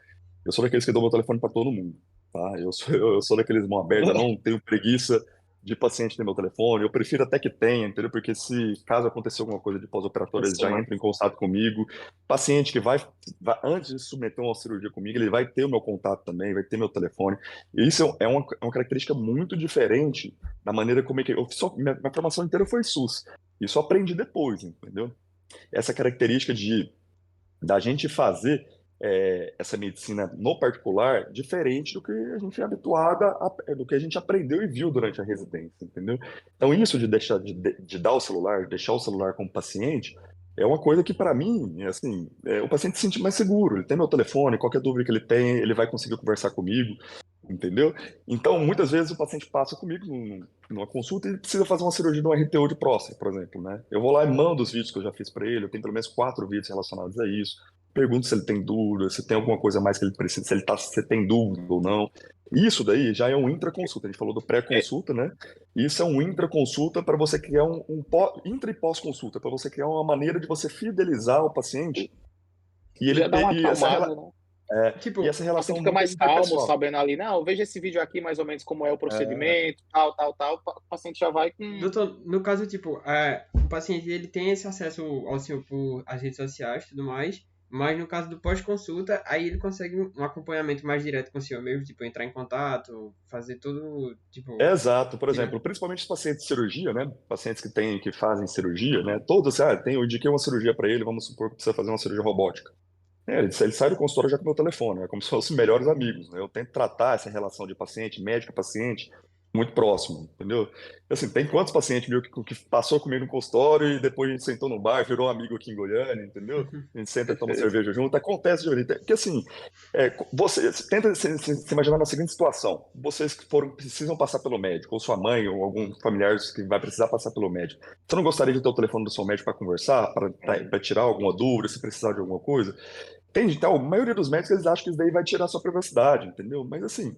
eu sou daqueles que dou meu telefone para todo mundo, tá? Eu sou daqueles mão aberta, eu não tenho preguiça de paciente ter meu telefone, eu prefiro até que tenha, entendeu? Porque se caso acontecer alguma coisa de pós-operatório, eles já Sim. entram em contato comigo. Paciente que antes de submeter uma cirurgia comigo, ele vai ter o meu contato também, vai ter meu telefone. E isso é uma característica muito diferente da maneira como é que minha formação inteira foi SUS. Isso eu aprendi depois, entendeu? Essa característica da gente fazer essa medicina no particular diferente do que a gente é habituada, do que a gente aprendeu e viu durante a residência, entendeu? Então, isso de deixar de dar o celular, deixar o celular como paciente, é uma coisa que, para mim, assim, o paciente se sente mais seguro. Ele tem meu telefone, qualquer dúvida que ele tem, ele vai conseguir conversar comigo, entendeu? Então, muitas vezes o paciente passa comigo numa consulta e precisa fazer uma cirurgia de um RTU de próstata, por exemplo, né? Eu vou lá e mando os vídeos que eu já fiz para ele, eu tenho pelo menos 4 vídeos relacionados a isso. Pergunto se ele tem dúvida, se tem alguma coisa a mais que ele precisa, se tem dúvida ou não. Isso daí já é um intraconsulta. A gente falou do É, pré-consulta, né? Isso é um intraconsulta para você criar intra e pós-consulta, para você criar uma maneira de você fidelizar o paciente e já dá uma e essa, acalmada, né? e Tipo, essa O paciente relação fica muito mais calmo, interpessoal. sabendo ali, não, veja esse vídeo aqui mais ou menos como é o É, procedimento, tal, tal, tal. O paciente já vai com. doutor, no caso, tipo, o paciente ele tem esse acesso ao senhor por as redes sociais e tudo mais, mas no caso do pós-consulta, aí ele consegue um acompanhamento mais direto com o senhor mesmo, tipo, entrar em contato, fazer tudo, tipo, exato, por tirar. exemplo, principalmente os pacientes de cirurgia, né? Pacientes que fazem cirurgia, né? Todos, eu indiquei uma cirurgia para ele, vamos supor que precisa fazer uma cirurgia robótica. Ele sai do consultório já com o meu telefone, é como se fossem melhores amigos, né? Eu tento tratar essa relação de paciente, médico-paciente, muito próximo, entendeu? Assim, tem quantos pacientes meus que passou comigo no consultório e depois a gente sentou no bar, virou amigo aqui em Goiânia, entendeu? A gente senta e toma Perfeito. cerveja junto, acontece, Júlio, porque assim, você tenta se imaginar na seguinte situação, vocês que precisam passar pelo médico, ou sua mãe, ou algum familiar que vai precisar passar pelo médico, você não gostaria de ter o telefone do seu médico para conversar, para tirar alguma dúvida, se precisar de alguma coisa? Entende? Então, a maioria dos médicos eles acham que isso daí vai tirar a sua privacidade, entendeu? Mas assim,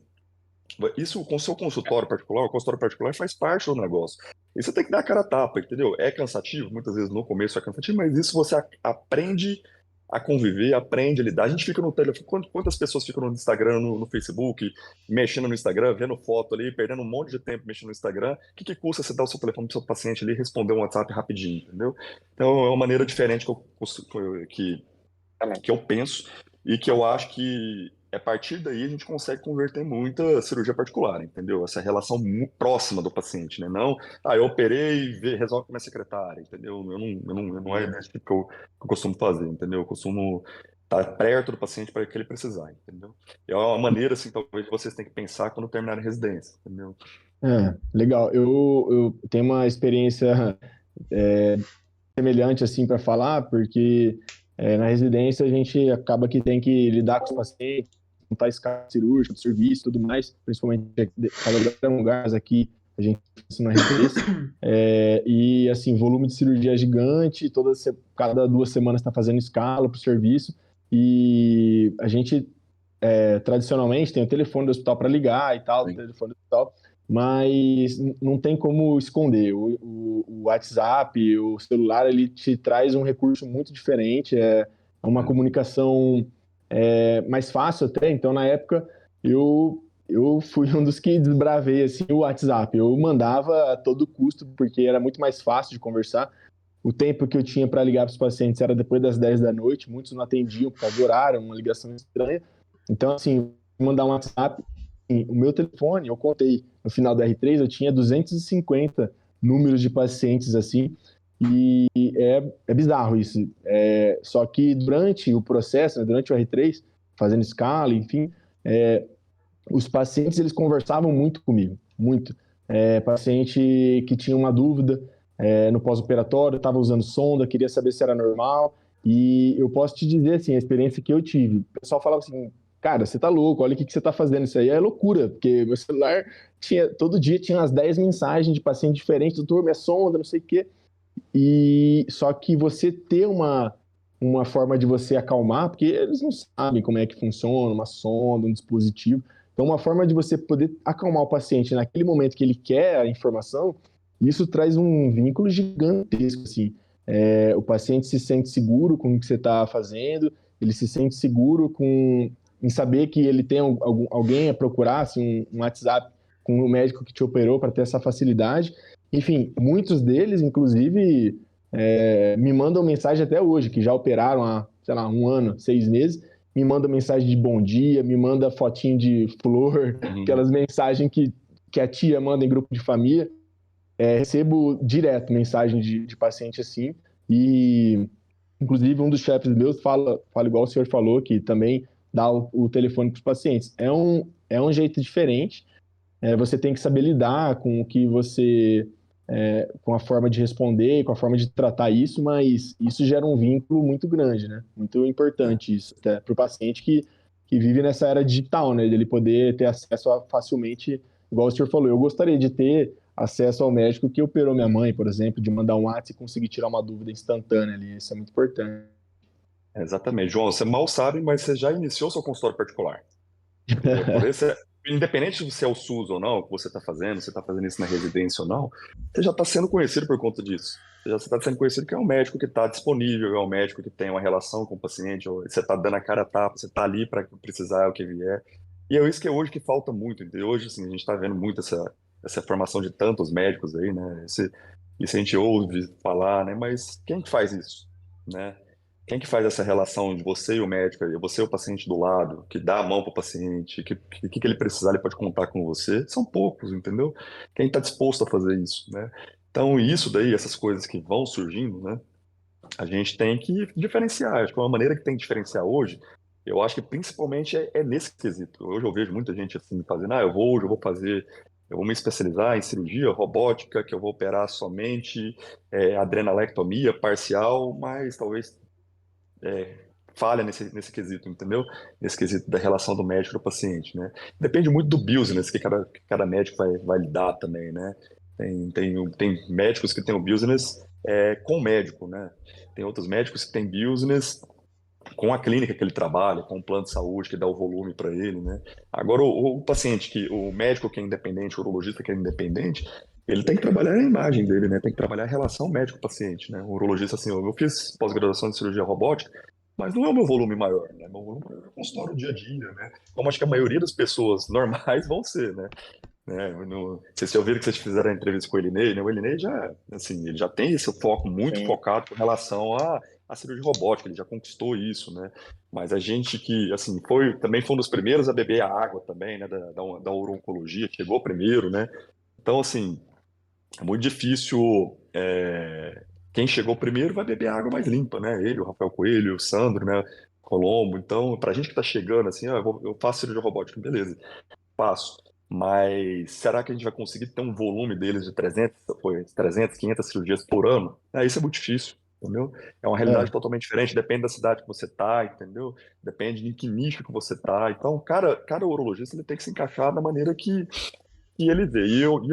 isso com o seu consultório particular, o consultório particular faz parte do negócio. E você tem que dar a cara a tapa, entendeu? É cansativo, muitas vezes no começo é cansativo, mas isso você aprende a conviver, aprende a lidar. A gente fica no telefone, quantas pessoas ficam no Instagram, no Facebook, mexendo no Instagram, vendo foto ali, perdendo um monte de tempo mexendo no Instagram. O que custa você dar o seu telefone para o seu paciente ali e responder um WhatsApp rapidinho, entendeu? Então é uma maneira diferente que eu penso e que eu acho que a partir daí a gente consegue converter muita cirurgia particular, entendeu? Essa relação muito próxima do paciente, né? Não, eu operei e resolve com a minha secretária, entendeu? Eu não é desse tipo que eu costumo fazer, entendeu? Eu costumo estar perto do paciente para que ele precisar, entendeu? E é uma maneira, assim, talvez vocês tenham que pensar quando terminar a residência, entendeu? Legal. Eu tenho uma experiência semelhante assim para falar, porque na residência a gente acaba que tem que lidar com os pacientes, montar escala cirúrgica, do serviço, tudo mais, principalmente cada lugar aqui a gente faz na residência. E assim, volume de cirurgia é gigante, cada 2 semanas está fazendo escala para o serviço, e a gente tradicionalmente tem o telefone do hospital para ligar e tal, o Sim. telefone do hospital, mas não tem como esconder. O WhatsApp, o celular, ele te traz um recurso muito diferente, é uma comunicação mais fácil até. Então, na época, eu fui um dos que desbravei assim, o WhatsApp. Eu mandava a todo custo, porque era muito mais fácil de conversar. O tempo que eu tinha para ligar para os pacientes era depois das 10 da noite, muitos não atendiam por causa do horário, uma ligação estranha. Então, assim, mandar um WhatsApp, o meu telefone, eu contei, no final do R3, eu tinha 250 números de pacientes assim, e é bizarro isso. Só que durante o processo, né, durante o R3, fazendo escala, enfim, os pacientes eles conversavam muito comigo, muito. paciente que tinha uma dúvida no pós-operatório, estava usando sonda, queria saber se era normal. E eu posso te dizer, assim, a experiência que eu tive. O pessoal falava assim, cara, você tá louco, olha o que você tá fazendo. Isso aí é loucura, porque meu celular todo dia tinha umas 10 mensagens de paciente diferente, doutor, minha sonda, não sei o quê. E só que você ter uma forma de você acalmar, porque eles não sabem como é que funciona uma sonda, um dispositivo. Então, uma forma de você poder acalmar o paciente naquele momento que ele quer a informação, isso traz um vínculo gigantesco, assim. O paciente se sente seguro com o que você está fazendo, ele se sente seguro em saber que ele tem alguém a procurar, assim, um WhatsApp com o médico que te operou para ter essa facilidade. Enfim, muitos deles, inclusive, me mandam mensagem até hoje, que já operaram há, sei lá, 1 ano, 6 meses, me mandam mensagem de bom dia, me manda fotinho de flor, aquelas mensagens que a tia manda em grupo de família. Recebo direto mensagem de paciente assim, e inclusive um dos chefes meus fala igual o senhor falou, que também dá o telefone para os pacientes. É um jeito diferente, você tem que saber lidar com o que você, com a forma de responder, com a forma de tratar isso, mas isso gera um vínculo muito grande, né? Muito importante isso, até para o paciente que vive nessa era digital, né? Ele poder ter acesso facilmente, igual o senhor falou. Eu gostaria de ter acesso ao médico que operou minha mãe, por exemplo, de mandar um WhatsApp e conseguir tirar uma dúvida instantânea ali. Isso é muito importante. Exatamente. João, você mal sabe, mas você já iniciou seu consultório particular. Entendeu? Por isso, independente de se é o SUS ou não, o que você está fazendo isso na residência ou não, você já está sendo conhecido por conta disso. Você já está sendo conhecido que é um médico que está disponível, é um médico que tem uma relação com o paciente, ou você está dando a cara a tapa, você está ali para precisar, o que vier. E é isso que é hoje que falta muito, entendeu? Hoje, assim, a gente está vendo muito essa formação de tantos médicos aí, né? Isso a gente ouve falar, né? Mas quem que faz isso, né? Quem que faz essa relação de você e o médico, aí, você e o paciente do lado, que dá a mão para o paciente, que ele precisar, ele pode contar com você? São poucos, entendeu? Quem está disposto a fazer isso, né? Então, isso daí, essas coisas que vão surgindo, né? A gente tem que diferenciar. Acho que uma maneira que tem que diferenciar hoje, eu acho que principalmente é nesse quesito. Hoje eu vejo muita gente assim fazendo, hoje eu vou fazer, eu vou me especializar em cirurgia robótica, que eu vou operar somente adrenalectomia parcial, mas talvez falha nesse quesito, entendeu? Nesse quesito da relação do médico e do paciente, né? Depende muito do business que cada médico vai lidar também, né? Tem médicos que têm o business com o médico, né? Tem outros médicos que têm business com a clínica que ele trabalha, com o plano de saúde que dá o volume para ele, né? Agora, o paciente, o médico que é independente, o urologista que é independente, ele tem que trabalhar a imagem dele, né? Tem que trabalhar a relação médico-paciente, né? O urologista, assim, eu fiz pós-graduação de cirurgia robótica, mas não é o meu volume maior, né? Meu volume maior é o consultório dia a dia, né? Como acho que a maioria das pessoas normais vão ser, né? Vocês já ouviram que vocês fizeram a entrevista com o Elinei, né? O Elinei já, assim, ele já tem esse foco muito Sim. focado com relação à cirurgia robótica, ele já conquistou isso, né? Mas a gente que, assim, também foi um dos primeiros a beber a água também, né? Da uro-oncologia, chegou primeiro, né? Então, assim, é muito difícil. Quem chegou primeiro vai beber a água mais limpa, né? Ele, o Rafael Coelho, o Sandro, né? Colombo. Então, pra gente que tá chegando, assim, eu faço cirurgia robótica, beleza, faço. Mas será que a gente vai conseguir ter um volume deles de 300, 500 cirurgias por ano? Isso é muito difícil, entendeu? É uma realidade É, totalmente diferente, depende da cidade que você tá, entendeu? Depende de que nicho que você tá. Então, cada urologista ele tem que se encaixar da maneira que ele vê.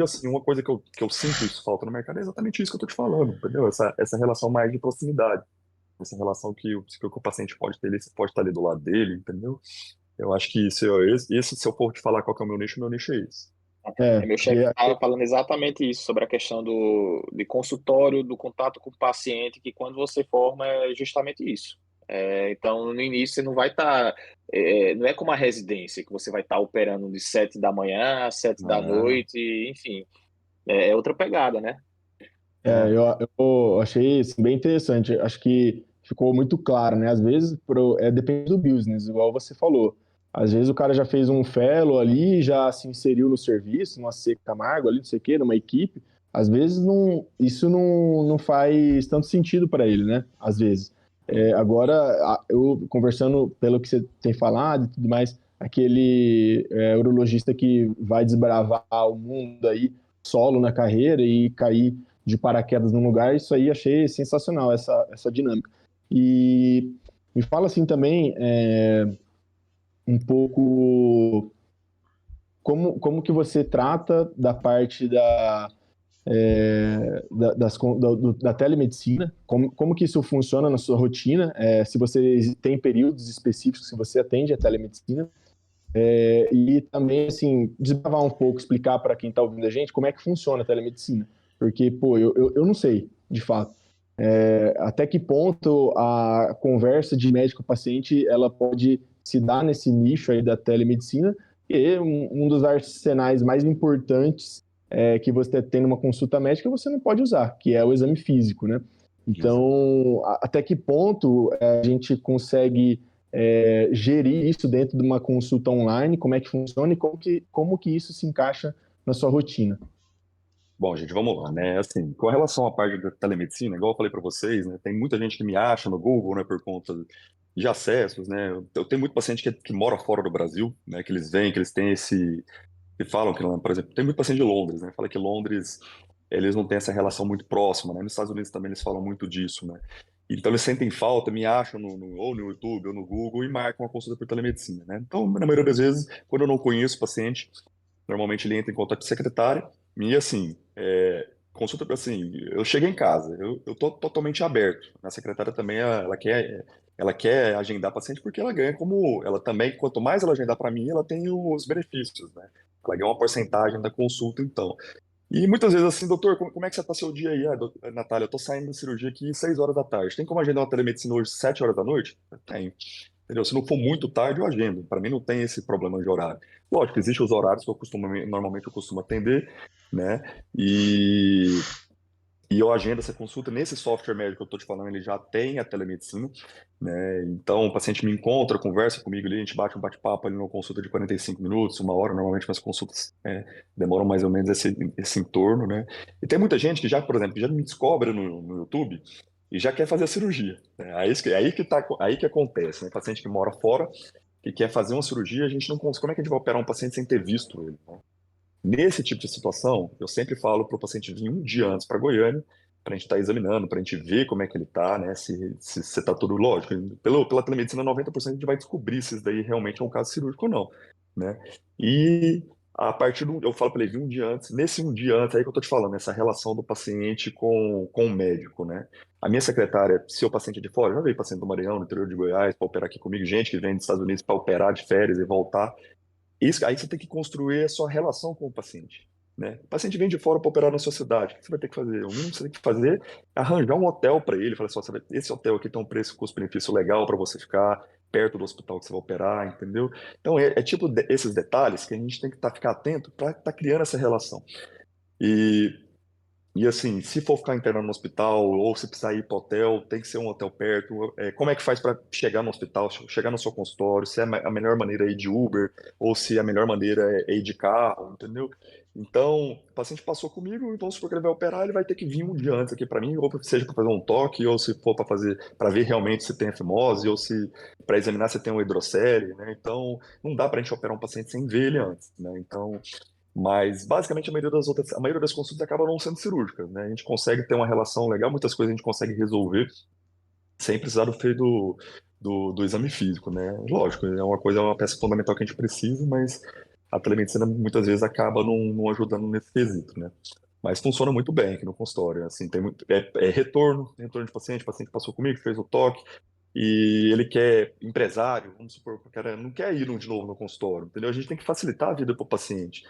Assim, uma coisa que eu sinto isso falta no mercado é exatamente isso que eu tô te falando, entendeu? Essa relação mais de proximidade. Essa relação que o paciente pode ter, você pode estar ali do lado dele, entendeu? Eu acho que se eu for te falar qual que é o meu nicho é esse. Meu chefe estava falando exatamente isso, sobre a questão de consultório, do contato com o paciente, que quando você forma é justamente isso. Então, no início, você não vai estar. Não é como a residência, que você vai estar operando de 7 da manhã às 7 da Ah, noite, enfim. É outra pegada, né? eu achei assim, bem interessante. Acho que ficou muito claro, né? Às vezes depende do business, igual você falou. Às vezes o cara já fez um fellow ali, já se inseriu no serviço, numa C Camargo ali, não sei o quê, numa equipe. Às vezes isso não faz tanto sentido para ele, né? Às vezes. Agora, eu conversando pelo que você tem falado e tudo mais, aquele urologista que vai desbravar o mundo aí solo na carreira e cair de paraquedas num lugar, isso aí achei sensacional, essa dinâmica. E me fala assim também, um pouco como que você trata da parte da telemedicina, como que isso funciona na sua rotina, se você tem períodos específicos que você atende a telemedicina, e também, assim, desbravar um pouco, explicar para quem está ouvindo a gente como é que funciona a telemedicina, porque, pô, eu não sei, de fato, até que ponto a conversa de médico-paciente, ela pode se dar nesse nicho aí da telemedicina, e um dos arsenais mais importantes que você tem numa consulta médica, você não pode usar, que é o exame físico, né? Então, até que ponto a gente consegue gerir isso dentro de uma consulta online, como é que funciona e como que isso se encaixa na sua rotina? Bom, gente, vamos lá, né? Assim, com relação à parte da telemedicina, igual eu falei para vocês, né? Tem muita gente que me acha no Google, né? Por conta de acessos, né? Eu tenho muito paciente que mora fora do Brasil, né? Que eles vêm, que eles têm que falam que, por exemplo, tem muito paciente de Londres, né? Fala que Londres, eles não têm essa relação muito próxima, né? Nos Estados Unidos também eles falam muito disso, né? Então eles sentem falta, me acham ou no YouTube ou no Google e marcam uma consulta por telemedicina, né? Então, na maioria das vezes, quando eu não conheço o paciente, normalmente ele entra em contato com a secretária e, assim, consulta para assim, eu cheguei em casa, eu tô totalmente aberto. A secretária também, ela quer agendar paciente porque ela ganha como, ela também, quanto mais ela agendar para mim, ela tem os benefícios, né? Ela ganha uma porcentagem da consulta, então. E muitas vezes assim, doutor, como é que você tá seu dia aí? Natália, eu tô saindo da cirurgia aqui 6 horas da tarde. Tem como agendar uma telemedicina hoje 7 horas da noite? Tem. Entendeu? Se não for muito tarde, eu agendo. Para mim não tem esse problema de horário. Lógico, existem os horários que normalmente eu costumo atender, né? E eu agendo essa consulta. Nesse software médico que eu estou te falando, ele já tem a telemedicina, né? Então, o paciente me encontra, conversa comigo ali, a gente bate um bate-papo ali numa consulta de 45 minutos, uma hora. Normalmente, minhas consultas demoram mais ou menos esse entorno, né? E tem muita gente que já, por exemplo, já me descobre no YouTube e já quer fazer a cirurgia, né? Aí que acontece, né? Paciente que mora fora, que quer fazer uma cirurgia, a gente não consegue. Como é que a gente vai operar um paciente sem ter visto ele, né? Nesse tipo de situação, eu sempre falo para o paciente vir um dia antes para Goiânia, para a gente estar examinando, para a gente ver como é que ele está, né? Se está tudo lógico. Pela telemedicina, 90% a gente vai descobrir se isso daí realmente é um caso cirúrgico ou não, né? E a partir do. Eu falo para ele vir um dia antes, nesse um dia antes, aí que eu estou te falando, essa relação do paciente com o médico, né? A minha secretária, se o paciente é de fora, já veio paciente do Maranhão, no interior de Goiás, para operar aqui comigo, gente que vem dos Estados Unidos para operar de férias e voltar. Isso, aí você tem que construir a sua relação com o paciente, né? O paciente vem de fora para operar na sua cidade. O que você vai ter que fazer? O mínimo que você tem que fazer é arranjar um hotel para ele. Falar assim, ó, esse hotel aqui tem um preço custo-benefício legal para você ficar perto do hospital que você vai operar, entendeu? Então, é tipo esses detalhes que a gente tem que ficar atento para estar criando essa relação. E e assim, se for ficar internado no hospital ou se precisar ir para hotel, tem que ser um hotel perto. Como é que faz para chegar no hospital, chegar no seu consultório? Se é a melhor maneira é ir de Uber ou se a melhor maneira é ir de carro, entendeu? Então, o paciente passou comigo, então se for que ele vai operar, ele vai ter que vir um dia antes aqui para mim, ou seja para fazer um toque, ou se for para ver realmente se tem a fimose, ou se para examinar se tem uma hidrocele, né? Então, não dá para a gente operar um paciente sem ver ele antes, né? Então, mas basicamente a maioria das consultas acaba não sendo cirúrgicas, né? A gente consegue ter uma relação legal, muitas coisas a gente consegue resolver sem precisar do exame físico, né? Lógico, é uma peça fundamental que a gente precisa, mas a telemedicina muitas vezes acaba não ajudando nesse quesito, né? Mas funciona muito bem aqui no consultório, assim, tem muito, retorno de paciente, o paciente passou comigo, fez o toque, e ele quer empresário, vamos supor, o cara não quer ir de novo no consultório, entendeu? A gente tem que facilitar a vida para o paciente.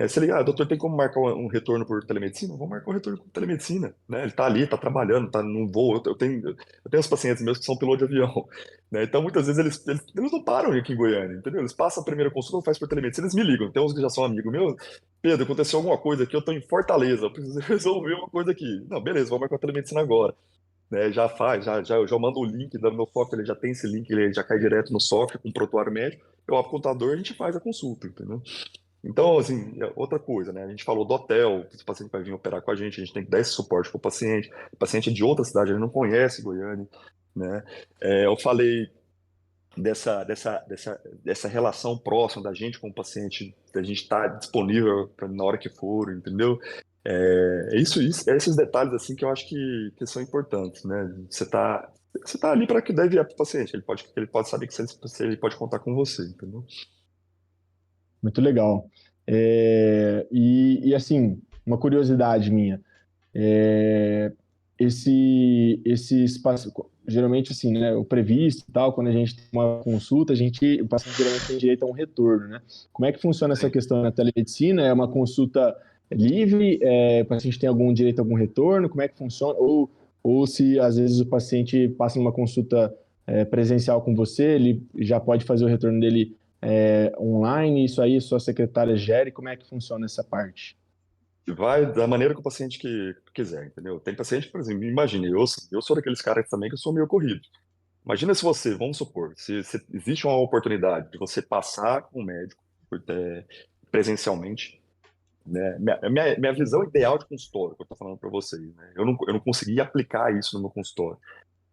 Se ele, doutor, tem como marcar um retorno por telemedicina? Vamos marcar um retorno por telemedicina, né? Ele está ali, está trabalhando, está num voo. Eu tenho uns pacientes meus que são pilotos de avião, né? Então, muitas vezes, eles não param aqui em Goiânia, entendeu? Eles passam a primeira consulta, faz por telemedicina, eles me ligam. Tem uns que já são amigos meus. Pedro, aconteceu alguma coisa aqui, eu estou em Fortaleza, eu preciso resolver uma coisa aqui. Não, beleza, vamos marcar a telemedicina agora, né? Já faz, eu já mando o link do meu software, ele já tem esse link, ele já cai direto no software com o prontuário médico. Eu abro o computador e a gente faz a consulta, entendeu? Então, assim, outra coisa, né? A gente falou do hotel, que o paciente vai vir operar com a gente tem que dar esse suporte para o paciente. O paciente é de outra cidade, ele não conhece Goiânia, né? Eu falei dessa relação próxima da gente com o paciente, da gente estar disponível na hora que for, entendeu? Esses detalhes assim que eu acho que são importantes, né? Você tá ali para que deve ir para o paciente, ele pode saber que ele pode contar com você, entendeu? Muito legal. Assim, uma curiosidade minha. É, esse espaço, geralmente assim, né, o previsto e tal, quando a gente tem uma consulta, o paciente geralmente tem direito a um retorno, né? Como é que funciona essa Sim. questão na telemedicina? É uma consulta livre? O paciente tem algum direito a algum retorno? Como é que funciona? Ou se às vezes o paciente passa numa consulta presencial com você, ele já pode fazer o retorno dele online, isso aí sua secretária gere, como é que funciona essa parte? Vai da maneira que o paciente que quiser, entendeu? Tem paciente, por exemplo, imagine, eu sou daqueles caras também que eu sou meio corrido. Imagina se você, vamos supor, se existe uma oportunidade de você passar com o médico presencialmente, né? Minha visão ideal de consultório, que eu estou falando para vocês, né? Eu não consegui aplicar isso no meu consultório,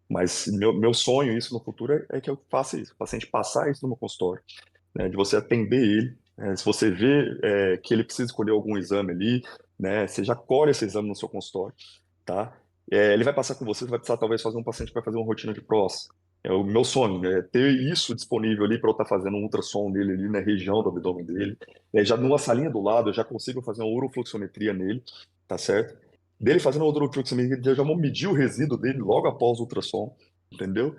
mas meu sonho, isso no futuro, é que eu faça isso, o paciente passar isso no meu consultório, né? De você atender ele, né? Se você vê que ele precisa escolher algum exame ali, né? Você já colhe esse exame no seu consultório, tá? Ele vai passar com você vai precisar talvez fazer um paciente que vai fazer uma rotina de próstata. É o meu sonho, é ter isso disponível ali para eu estar fazendo um ultrassom nele ali na região do abdômen dele. Já numa salinha do lado, eu já consigo fazer uma urofluxometria nele, tá certo? Dele fazendo a urofluxometria, eu já vou medir o resíduo dele logo após o ultrassom, entendeu?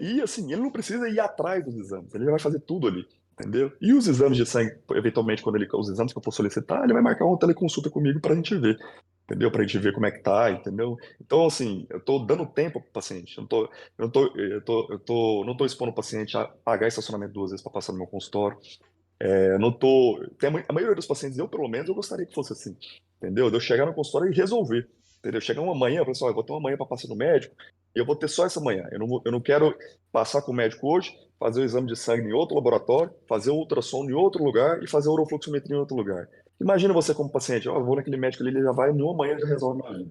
E assim, ele não precisa ir atrás dos exames, ele já vai fazer tudo ali, entendeu? E os exames de sangue, eventualmente, os exames que eu for solicitar, ele vai marcar uma teleconsulta comigo para a gente ver, entendeu? Para a gente ver como é que tá, entendeu? Então, assim, eu tô dando tempo pro paciente, não tô expondo o paciente a pagar estacionamento 2 vezes para passar no meu consultório. Eu não tô. A maioria dos pacientes, eu pelo menos, eu gostaria que fosse assim, entendeu? De eu chegar no consultório e resolver, entendeu? Chegar uma manhã, pessoal, eu vou ter uma manhã para passar no médico e eu vou ter só essa manhã. Eu não quero passar com o médico hoje, fazer o exame de sangue em outro laboratório, fazer o ultrassom em outro lugar e fazer a urofluxometria em outro lugar. Imagina você como paciente, ó, eu vou naquele médico ali, ele já vai, em uma manhã já resolve minha vida,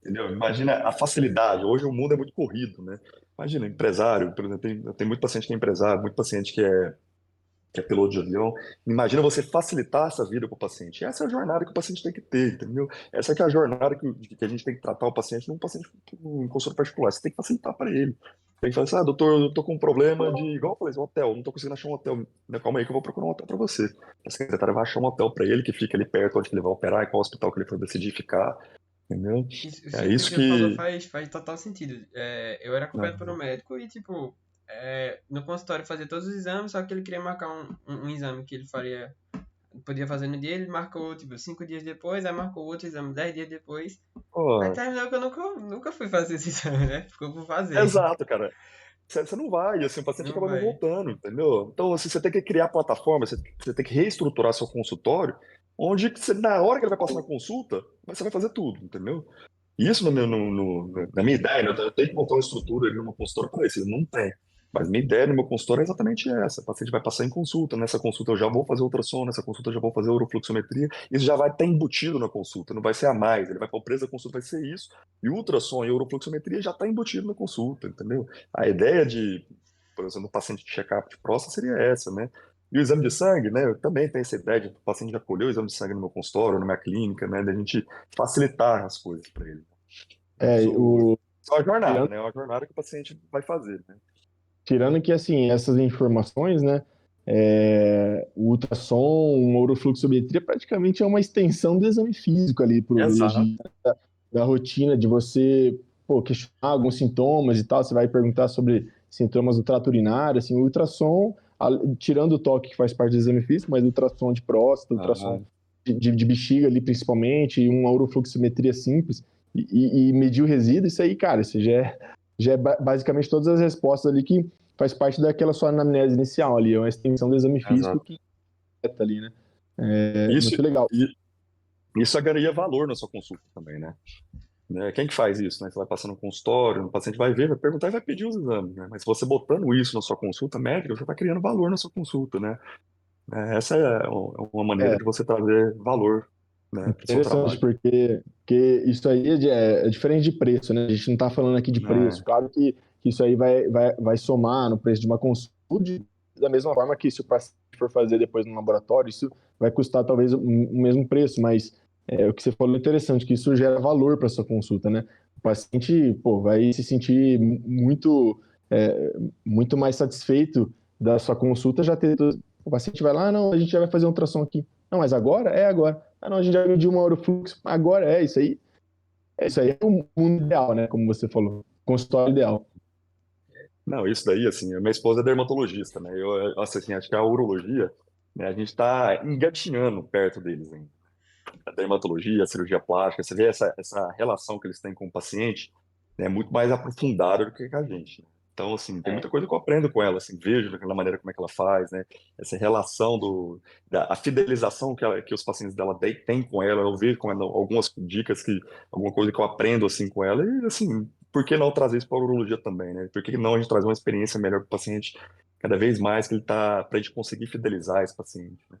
entendeu? Imagina a facilidade. Hoje o mundo é muito corrido, né? Imagina, empresário, por exemplo, tem muito paciente que é empresário, muito paciente que é piloto de avião. Imagina você facilitar essa vida para o paciente. Essa é a jornada que o paciente tem que ter, entendeu? Essa é que é a jornada que a gente tem que tratar o paciente num paciente em consulta particular. Você tem que facilitar para ele. Tem que falar assim, doutor, eu tô com um problema de, igual eu falei, um hotel, não tô conseguindo achar um hotel. Calma aí que eu vou procurar um hotel para você. A secretária vai achar um hotel para ele que fica ali perto onde ele vai operar e qual hospital que ele for decidir ficar, entendeu? É Isso isso que você falou que... faz total sentido. Eu era acompanhado por um médico e, tipo, no consultório fazia todos os exames, só que ele queria marcar um exame que ele podia fazer no dia, ele marcou, tipo, 5 dias depois, aí marcou outro exame 10 dias depois. Aí Pô, terminou que eu nunca fui fazer esse exame, né? Ficou por fazer. exato, cara. Você não vai, assim, o paciente Não acaba não vai. voltando, entendeu? Então, assim, você tem que criar plataformas, você tem que reestruturar seu consultório, onde na hora que ele vai passar na consulta, você vai fazer tudo, entendeu? E isso na minha ideia, né, eu tenho que montar uma estrutura ali numa consultória para isso, não tem. Mas minha ideia no meu consultório é exatamente essa. O paciente vai passar em consulta, nessa consulta eu já vou fazer ultrassom, nessa consulta eu já vou fazer urofluxometria, isso já vai estar embutido na consulta, não vai ser a mais, ele vai para o preço da consulta, vai ser isso. E o ultrassom e a urofluxometria já está embutido na consulta, entendeu? A ideia de, por exemplo, um paciente de check-up de próstata seria essa, né? E o exame de sangue, né? Eu também tenho essa ideia de o paciente já colheu o exame de sangue no meu consultório, na minha clínica, né? Da gente facilitar as coisas para ele. É, o, É uma jornada, tirando, né? É uma jornada que o paciente vai fazer, né? tirando que, assim, essas informações, né, o ultrassom, uma urofluxometria praticamente é uma extensão do exame físico ali para o Exato. urologista, da rotina de você, pô, questionar alguns sintomas e tal, você vai perguntar sobre sintomas do trato urinário, assim, o ultrassom, tirando o toque que faz parte do exame físico, mas ultrassom de próstata, ultrassom Aham. de bexiga ali principalmente, e uma urofluximetria simples, e medir o resíduo, isso aí, cara, isso já é basicamente todas as respostas ali que faz parte daquela sua anamnese inicial ali, é uma extensão do exame físico Exato. que é ali, né? Isso, Muito legal. isso agregaria valor na sua consulta também, né? Quem que faz isso, né? Você vai passar no consultório, o paciente vai ver, vai perguntar e vai pedir os exames, né? Mas se você botando isso na sua consulta médica, você está criando valor na sua consulta, né? Essa é uma maneira É, de você trazer valor, né, para o seu interessante, trabalho. porque isso aí é diferente de preço, né? A gente não está falando aqui de preço. É, Claro que que isso aí vai somar no preço de uma consulta, da mesma forma que se o paciente for fazer depois no laboratório, isso vai custar talvez o mesmo preço, mas o que você falou é interessante, que isso gera valor para sua consulta, né? O paciente, pô, vai se sentir muito mais satisfeito da sua consulta, já ter... O paciente vai lá, não, a gente já vai fazer um ultrassom aqui. Não, mas agora? É agora. Ah, não, a gente já mediu uma hora o fluxo. Agora isso aí. Isso aí é o mundo ideal, né? Como você falou. Consultório ideal. Não, isso daí, assim, a minha esposa é dermatologista, né? Assim, acho que a urologia, né, a gente está engatinhando perto deles, hein? A dermatologia, a cirurgia plástica, você vê essa relação que eles têm com o paciente, né, muito mais aprofundada do que com a gente, né? Então, assim, tem muita coisa que eu aprendo com ela, assim, vejo daquela maneira como é que ela faz, né? Essa relação a fidelização que os pacientes dela têm com ela, eu vejo com ela algumas dicas, alguma coisa que eu aprendo, assim, com ela, e, assim, por que não trazer isso para a urologia também, né? Por que não a gente trazer uma experiência melhor para o paciente cada vez mais que ele tá, para a gente conseguir fidelizar esse paciente, né?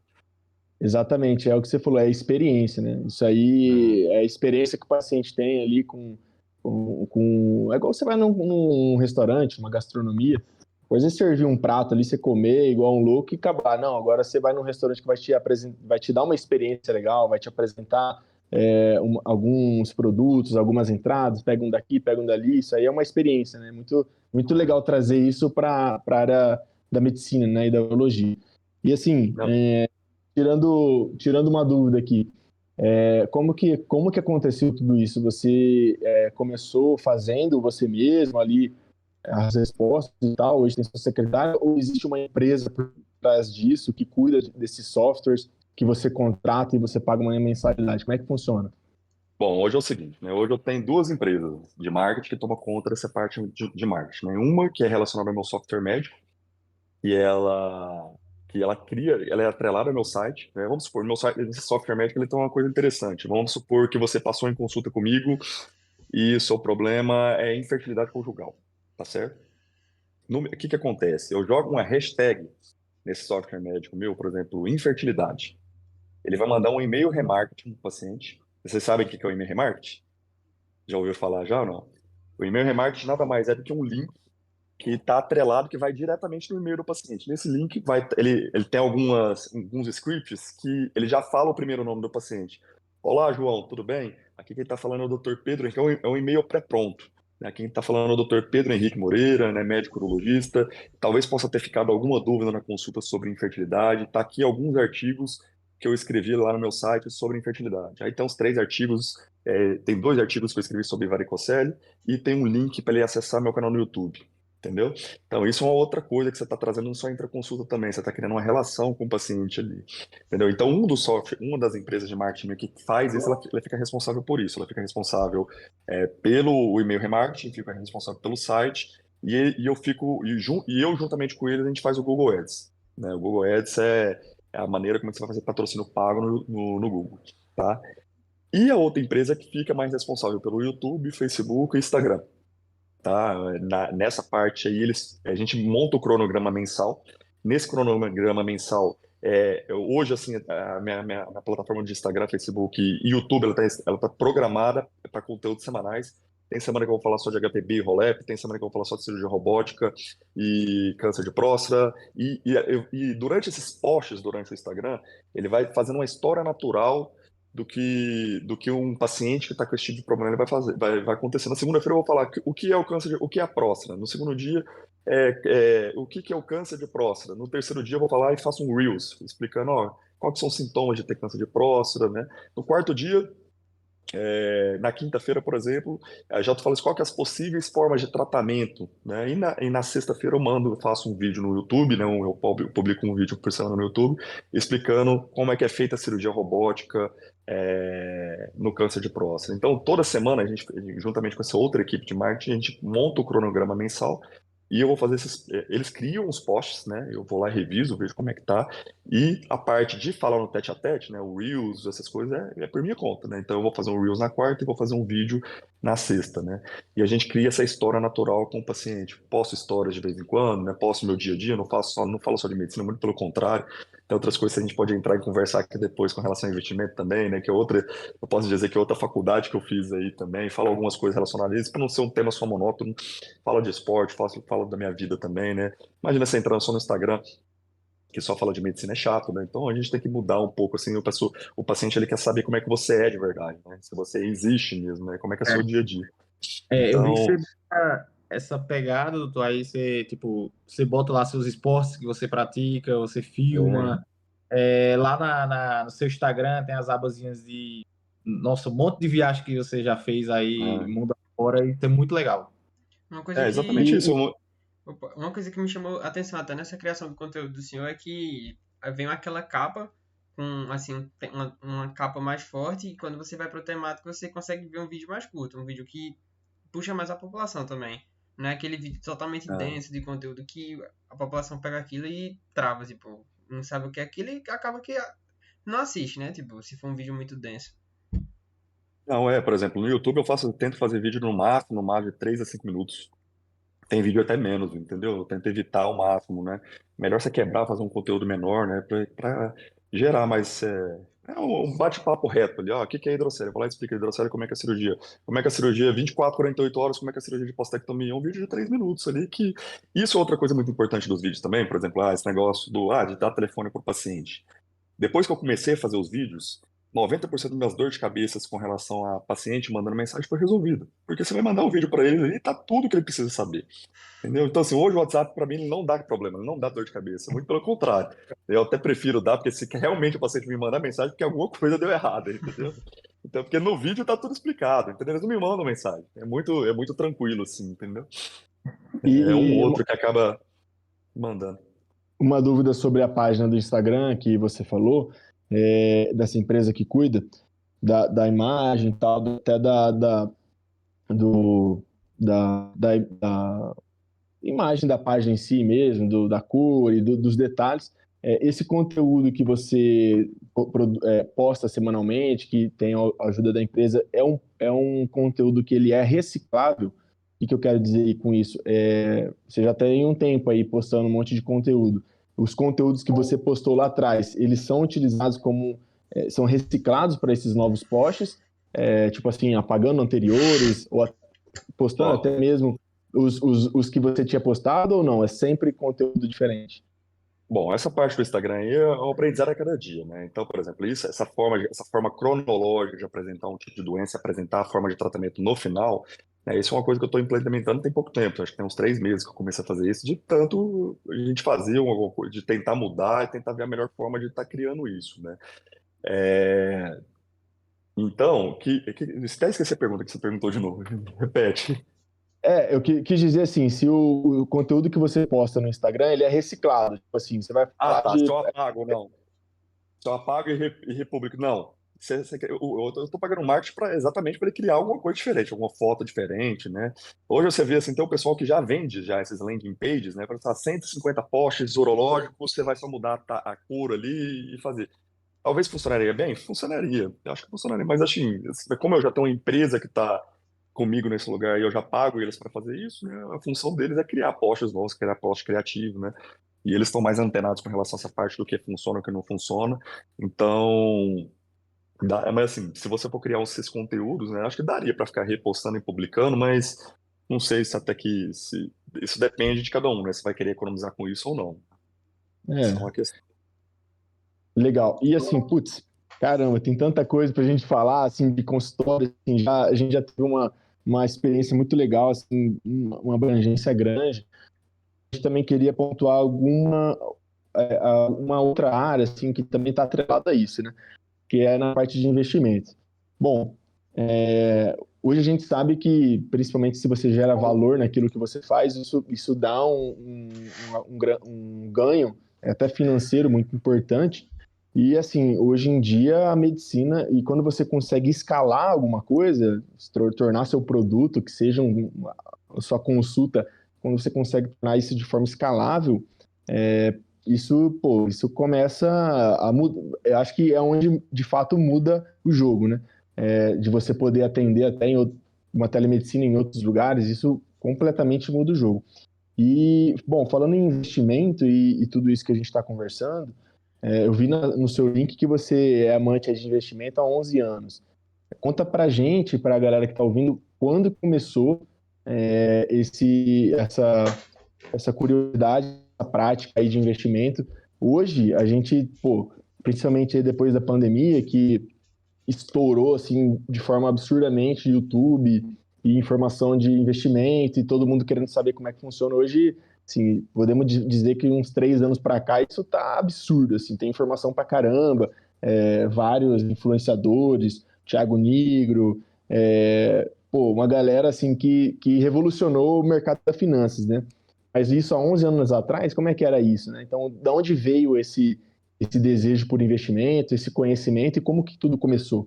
Exatamente, é o que você falou, é a experiência, né? Isso aí é a experiência que o paciente tem ali É igual você vai num restaurante, numa gastronomia, depois é servir um prato ali, você comer igual um louco e acabar. Não, agora você vai num restaurante que vai te dar uma experiência legal, vai te apresentar alguns produtos, algumas entradas, pega um daqui, pega um dali, isso aí é uma experiência, né? Muito, muito legal trazer isso para a área da medicina, né, e da urologia. E assim, Não, tirando uma dúvida aqui, como que aconteceu tudo isso? Você começou fazendo você mesmo ali as respostas e tal, hoje tem sua secretária, ou existe uma empresa por trás disso que cuida desses softwares que você contrata e você paga uma mensalidade? Como é que funciona? bom, hoje é o seguinte, né? Hoje eu tenho duas empresas de marketing que tomam conta dessa parte de marketing, né? Uma que é relacionada ao meu software médico, e ela é atrelada ao meu site, né? Vamos supor, meu site, esse software médico, ele tem uma coisa interessante. Vamos supor que você passou em consulta comigo e o seu problema é infertilidade conjugal, tá certo? O que que acontece? Eu jogo uma hashtag nesse software médico meu, por exemplo, infertilidade. Ele vai mandar um e-mail remarketing para o paciente. Vocês sabem o que que é o e-mail remarketing? Já ouviu falar já ou não? O e-mail remarketing nada mais é do que um link que está atrelado, que vai diretamente no e-mail do paciente. Nesse link, ele tem alguns scripts que ele já fala o primeiro nome do paciente. Olá, João, tudo bem? Aqui quem está falando é o Dr. Pedro, então é um e-mail pré-pronto. Né? Quem está falando é o Dr. Pedro Henrique Moreira, né, médico urologista. Talvez possa ter ficado alguma dúvida na consulta sobre infertilidade. Está aqui alguns artigos que eu escrevi lá no meu site sobre infertilidade. Aí tem uns 3 artigos, tem 2 artigos que eu escrevi sobre varicocele e tem um link para ele acessar meu canal no YouTube. Entendeu? Então, isso é uma outra coisa que você está trazendo na sua intraconsulta também. Você está criando uma relação com o paciente ali. Entendeu? Então, uma das empresas de marketing que faz isso, ela fica responsável por isso. Ela fica responsável pelo e-mail remarketing, fica responsável pelo site, e eu, juntamente com eles, a gente faz o Google Ads. Né? O Google Ads é a maneira como você vai fazer patrocínio pago no Google. Tá? E a outra empresa que fica mais responsável pelo YouTube, Facebook e Instagram. Tá? Nessa parte aí, a gente monta o cronograma mensal. Nesse cronograma mensal, hoje, assim, a minha plataforma de Instagram, Facebook e YouTube, ela tá programada para conteúdos semanais. Tem semana que eu vou falar só de HPB e ROLEP, tem semana que eu vou falar só de cirurgia robótica e câncer de próstata. E durante esses posts, durante o Instagram, ele vai fazendo uma história natural do que um paciente que está com esse tipo de problema ele vai fazer, vai acontecer. Na segunda-feira eu vou falar o que é o câncer, o que é a próstata. No segundo dia, o que é o câncer de próstata. No terceiro dia eu vou falar e faço um Reels, explicando, ó, quais são os sintomas de ter câncer de próstata, né? No quarto dia, na quinta-feira, por exemplo, já tu fala qual que é as possíveis formas de tratamento, né? E na sexta-feira eu faço um vídeo no YouTube, né? Eu publico um vídeo por semana no YouTube, explicando como é que é feita a cirurgia robótica no câncer de próstata. Então, toda semana, juntamente com essa outra equipe de marketing, a gente monta o cronograma mensal e eu vou fazer eles criam os posts, né? Eu vou lá, reviso, vejo como é que tá. E a parte de falar no tete a tete, né? O Reels, essas coisas, é por minha conta, né? Então eu vou fazer um Reels na quarta e vou fazer um vídeo na sexta, né? E a gente cria essa história natural com o paciente. Posto histórias de vez em quando, né? Posto meu dia a dia, não falo só de medicina, muito pelo contrário. tem outras coisas que a gente pode entrar e conversar aqui depois com relação ao investimento também, né? Que é outra, eu posso dizer que é outra faculdade que eu fiz aí também, falo algumas coisas relacionadas a isso, para não ser um tema só monótono, falo de esporte, falo da minha vida também, né? Imagina você entrando só no Instagram, que só fala de medicina é chato, né? Então a gente tem que mudar um pouco, assim, o paciente ele quer saber como é que você é de verdade, né? Se você existe mesmo, né? Como é que é o seu dia a dia. Eu vi que Então, você bota essa pegada, doutor, aí você, tipo, você bota lá seus esportes que você pratica, você é, filma. Lá no seu Instagram tem as abazinhas de, nossa, um monte de viagem que você já fez aí, é, mundo afora, e isso é muito legal. Uma coisa exatamente que isso. Opa, uma coisa que me chamou a atenção até nessa criação do conteúdo do senhor é que vem aquela capa com assim uma capa mais forte e quando você vai para o temático você consegue ver um vídeo mais curto, um vídeo que puxa mais a população também. Não é aquele vídeo totalmente É, denso de conteúdo que a população pega aquilo e trava, tipo, não sabe o que é aquilo e acaba que não assiste, né? Tipo, se for um vídeo muito denso. não, por exemplo, no YouTube eu tento fazer vídeo no máximo de 3 a 5 minutos. Tem vídeo até menos, entendeu? Eu tento evitar ao máximo, né? Melhor você quebrar, fazer um conteúdo menor, né? Pra gerar mais. Um bate-papo reto ali, ó. O que que é hidrocélia? Vou lá e explica a hidrocélia, como é que é a cirurgia. Como é que é a cirurgia 24, 48 horas, como é que é a cirurgia de postectomia. Um vídeo de 3 minutos ali, que. Isso é outra coisa muito importante dos vídeos também, por exemplo, esse negócio de dar telefone pro paciente. Depois que eu comecei a fazer os vídeos, 90% das minhas dores de cabeça com relação a paciente mandando mensagem foi resolvida. Porque você vai mandar um vídeo para ele ali e tá tudo que ele precisa saber. Entendeu? Então, assim, hoje o WhatsApp, para mim, ele não dá problema, ele não dá dor de cabeça. Muito pelo contrário. Eu até prefiro dar, porque se realmente o paciente me mandar mensagem, porque alguma coisa deu errado, entendeu? Então, porque no vídeo tá tudo explicado, entendeu? Eles não me mandam mensagem. É muito tranquilo, assim, entendeu? É um ou E outro que acaba mandando. uma dúvida sobre a página do Instagram que você falou, dessa empresa que cuida da imagem e tal, até do, da imagem da página em si mesmo, da cor e dos detalhes. Esse conteúdo que você posta semanalmente, que tem a ajuda da empresa, é um conteúdo que ele é reciclável. O que eu quero dizer com isso? Você já tem um tempo aí postando um monte de conteúdo. Os conteúdos que você postou lá atrás, eles são utilizados são reciclados para esses novos posts, tipo assim, apagando anteriores, ou postando Ó, até mesmo os que você tinha postado ou não? É sempre conteúdo diferente? bom, essa parte do Instagram aí é o aprendizado a cada dia, né? Então, por exemplo, essa forma cronológica de apresentar um tipo de doença, apresentar a forma de tratamento no final, né? Isso é uma coisa que eu estou implementando tem pouco tempo. Acho que tem uns 3 meses que eu comecei a fazer isso, de tanto a gente fazer alguma coisa, de tentar mudar e tentar ver a melhor forma de estar criando isso, né? É, Então, até esqueci a pergunta que você perguntou de novo. Repete. Eu quis dizer assim, se o conteúdo que você posta no Instagram, ele é reciclado. Tipo assim, você vai Ah, falar tá. Se de... eu apago, não. Se eu apago e republico. Não. Eu tô pagando marketing exatamente para ele criar alguma coisa diferente, alguma foto diferente, né? Hoje você vê assim, tem o pessoal que já vende já esses landing pages, né? Para estar 150 posts urológicos, você vai só mudar a cor ali e fazer. Talvez funcionaria bem? Funcionaria. Eu acho que funcionaria, mas assim, como eu já tenho uma empresa que está comigo nesse lugar e eu já pago eles para fazer isso, né? A função deles é criar posts novos, criar posts criativos, né? E eles estão mais antenados com relação a essa parte do que funciona e o que não funciona. Então, mas assim, se você for criar esses conteúdos, né, acho que daria para ficar repostando e publicando, mas não sei se até que isso depende de cada um, né? Se vai querer economizar com isso ou não. Isso é É, uma questão. legal. E assim, putz, caramba, tem tanta coisa pra gente falar, assim, de consultório, assim, a gente já teve uma experiência muito legal, assim, uma abrangência grande. A gente também queria pontuar uma outra área, assim, que também está atrelada a isso, né? Que é na parte de investimentos. Bom, hoje a gente sabe que, principalmente se você gera valor naquilo que você faz, isso dá um ganho, até financeiro, muito importante. E, assim, hoje em dia, a medicina, e quando você consegue escalar alguma coisa, tornar seu produto, que seja sua consulta, quando você consegue tornar isso de forma escalável, isso começa a mudar. Eu acho que é onde de fato muda o jogo, né? De você poder atender até uma telemedicina em outros lugares, isso completamente muda o jogo. E, bom, falando em investimento e tudo isso que a gente está conversando, Eu vi no seu link que você é amante de investimento há 11 anos. Conta pra gente, pra galera que tá ouvindo, quando começou essa curiosidade, essa prática aí de investimento. Hoje, a gente, pô, principalmente depois da pandemia, que estourou assim de forma absurdamente YouTube e informação de investimento e todo mundo querendo saber como é que funciona hoje. Assim, podemos dizer que uns 3 anos para cá isso tá absurdo, assim, tem informação para caramba, vários influenciadores, Thiago Nigro, pô, uma galera assim que revolucionou o mercado das finanças, né? Mas isso há 11 anos atrás, como é que era isso, né? Então, de onde veio esse desejo por investimento, esse conhecimento e como que tudo começou?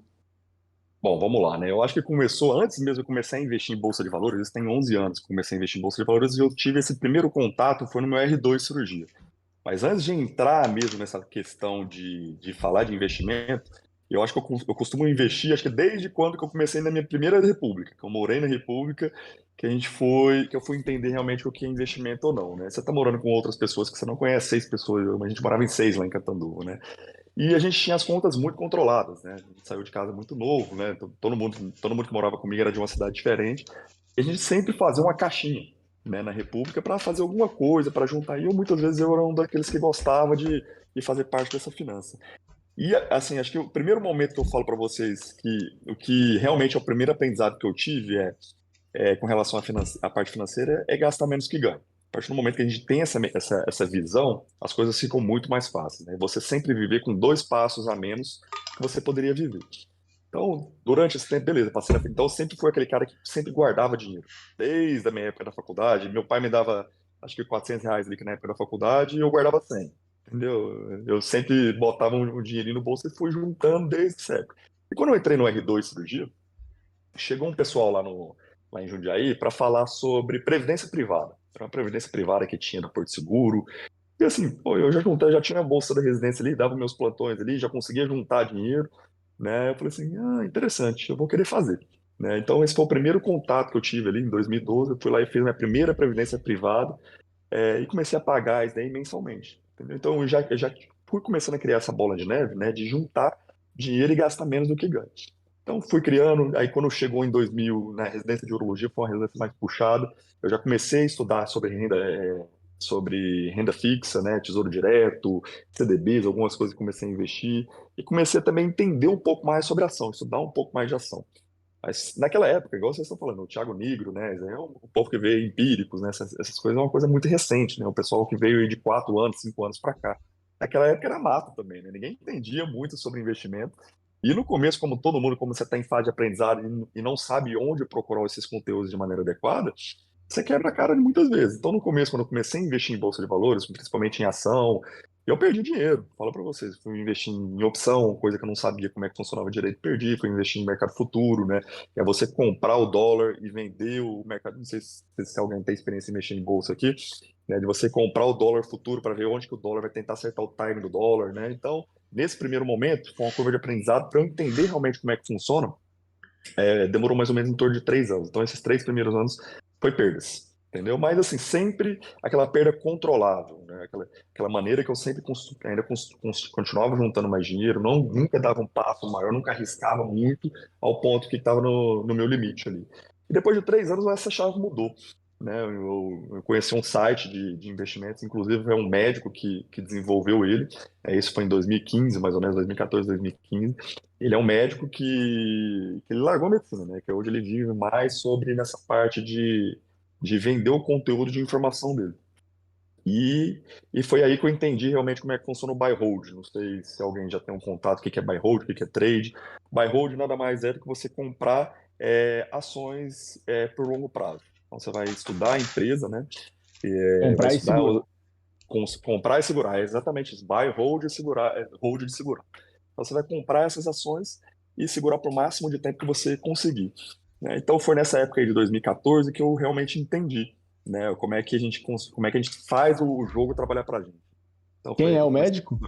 Bom, vamos lá, né? Eu acho que começou antes mesmo de eu começar a investir em bolsa de valores, isso tem 11 anos que comecei a investir em bolsa de valores e eu tive esse primeiro contato foi no meu R2 cirurgia. Mas antes de entrar mesmo nessa questão de falar de investimento, eu acho que eu costumo investir, acho que desde quando que eu comecei na minha primeira república, que eu morei na república, que eu fui entender realmente o que é investimento ou não, né? Você está morando com outras pessoas que você não conhece, 6 pessoas, a gente morava em 6 lá em Catanduva, né? E a gente tinha as contas muito controladas, né? A gente saiu de casa muito novo, né? Então, todo mundo que morava comigo era de uma cidade diferente. E a gente sempre fazia uma caixinha, né, na República para fazer alguma coisa, para juntar. E eu, muitas vezes, eu era um daqueles que gostava de fazer parte dessa finança. E, assim, acho que o primeiro momento que eu falo para vocês que o que realmente é o primeiro aprendizado que eu tive com relação à parte financeira é gastar menos que ganha. A partir do momento que a gente tem essa visão, as coisas ficam muito mais fáceis, né? Você sempre viver com 2 passos a menos que você poderia viver. Então, durante esse tempo, beleza, passei na frente. Então, eu sempre fui aquele cara que sempre guardava dinheiro. Desde a minha época da faculdade, meu pai me dava, acho que R$ 400 ali que na época da faculdade, e eu guardava 100. Entendeu? Eu sempre botava um dinheirinho no bolso e fui juntando desde essa época. E quando eu entrei no R2 cirurgia, chegou um pessoal lá em Jundiaí para falar sobre previdência privada. Era uma previdência privada que tinha no Porto Seguro. E assim, pô, eu já juntei, já tinha a bolsa da residência ali, dava meus plantões ali, já conseguia juntar dinheiro, né? Eu falei assim, interessante, eu vou querer fazer. Né? Então, esse foi o primeiro contato que eu tive ali em 2012. Eu fui lá e fiz minha primeira previdência privada e comecei a pagar isso daí mensalmente. Entendeu? Então, eu já fui começando a criar essa bola de neve, né? De juntar dinheiro e gastar menos do que ganho. Então, fui criando. Aí, quando chegou em 2000, na residência de urologia, foi uma residência mais puxada. Eu já comecei a estudar sobre renda fixa, né, tesouro direto, CDBs, algumas coisas que comecei a investir. E comecei a também entender um pouco mais sobre ação, estudar um pouco mais de ação. Mas naquela época, igual vocês estão falando, o Thiago Nigro, né, o povo que veio empíricos, né, essas coisas é uma coisa muito recente, né, o pessoal que veio aí de 4 anos, 5 anos para cá. Naquela época era mato também, né, ninguém entendia muito sobre investimento. E no começo, como todo mundo, como você está em fase de aprendizado e não sabe onde procurar esses conteúdos de maneira adequada, você quebra a cara de muitas vezes. Então, no começo, quando eu comecei a investir em bolsa de valores, principalmente em ação, eu perdi dinheiro. Falo para vocês, fui investir em opção, coisa que eu não sabia como é que funcionava direito, perdi. Fui investir em mercado futuro, né? Que é você comprar o dólar e vender o mercado. Não sei se alguém tem experiência em mexer em bolsa aqui, né? De você comprar o dólar futuro para ver onde que o dólar vai tentar acertar o time do dólar, né? Então, nesse primeiro momento, foi uma curva de aprendizado para eu entender realmente como é que funciona. Demorou mais ou menos em torno de 3 anos. Então, esses 3 primeiros anos foi perdas, entendeu? Mas, assim, sempre aquela perda controlável, né? Aquela maneira que eu sempre continuava juntando mais dinheiro, nunca dava um passo maior, nunca arriscava muito ao ponto que estava no meu limite ali. E depois de 3 anos, essa chave mudou. Né, eu conheci um site de investimentos, inclusive é um médico que desenvolveu ele. Isso foi em 2015, mais ou menos, 2014, 2015. Ele é um médico que ele largou a medicina, né? Que hoje ele vive mais sobre nessa parte de vender o conteúdo de informação dele. E foi aí que eu entendi realmente como é que funciona o buy hold. Não sei se alguém já tem um contato, o que é buy hold, o que é trade. Buy hold nada mais é do que você comprar ações por longo prazo. Então você vai estudar a empresa, né? Vai Comprar e estudar, segurar. comprar e segurar. É exatamente isso. Buy, hold e segurar. Hold de segurar. Então, você vai comprar essas ações e segurar por máximo de tempo que você conseguir. Né? Então, foi nessa época aí de 2014 que eu realmente entendi, né, como é que a gente faz o jogo trabalhar para a gente. Então, foi Quem aí é que eu o comecei. médico?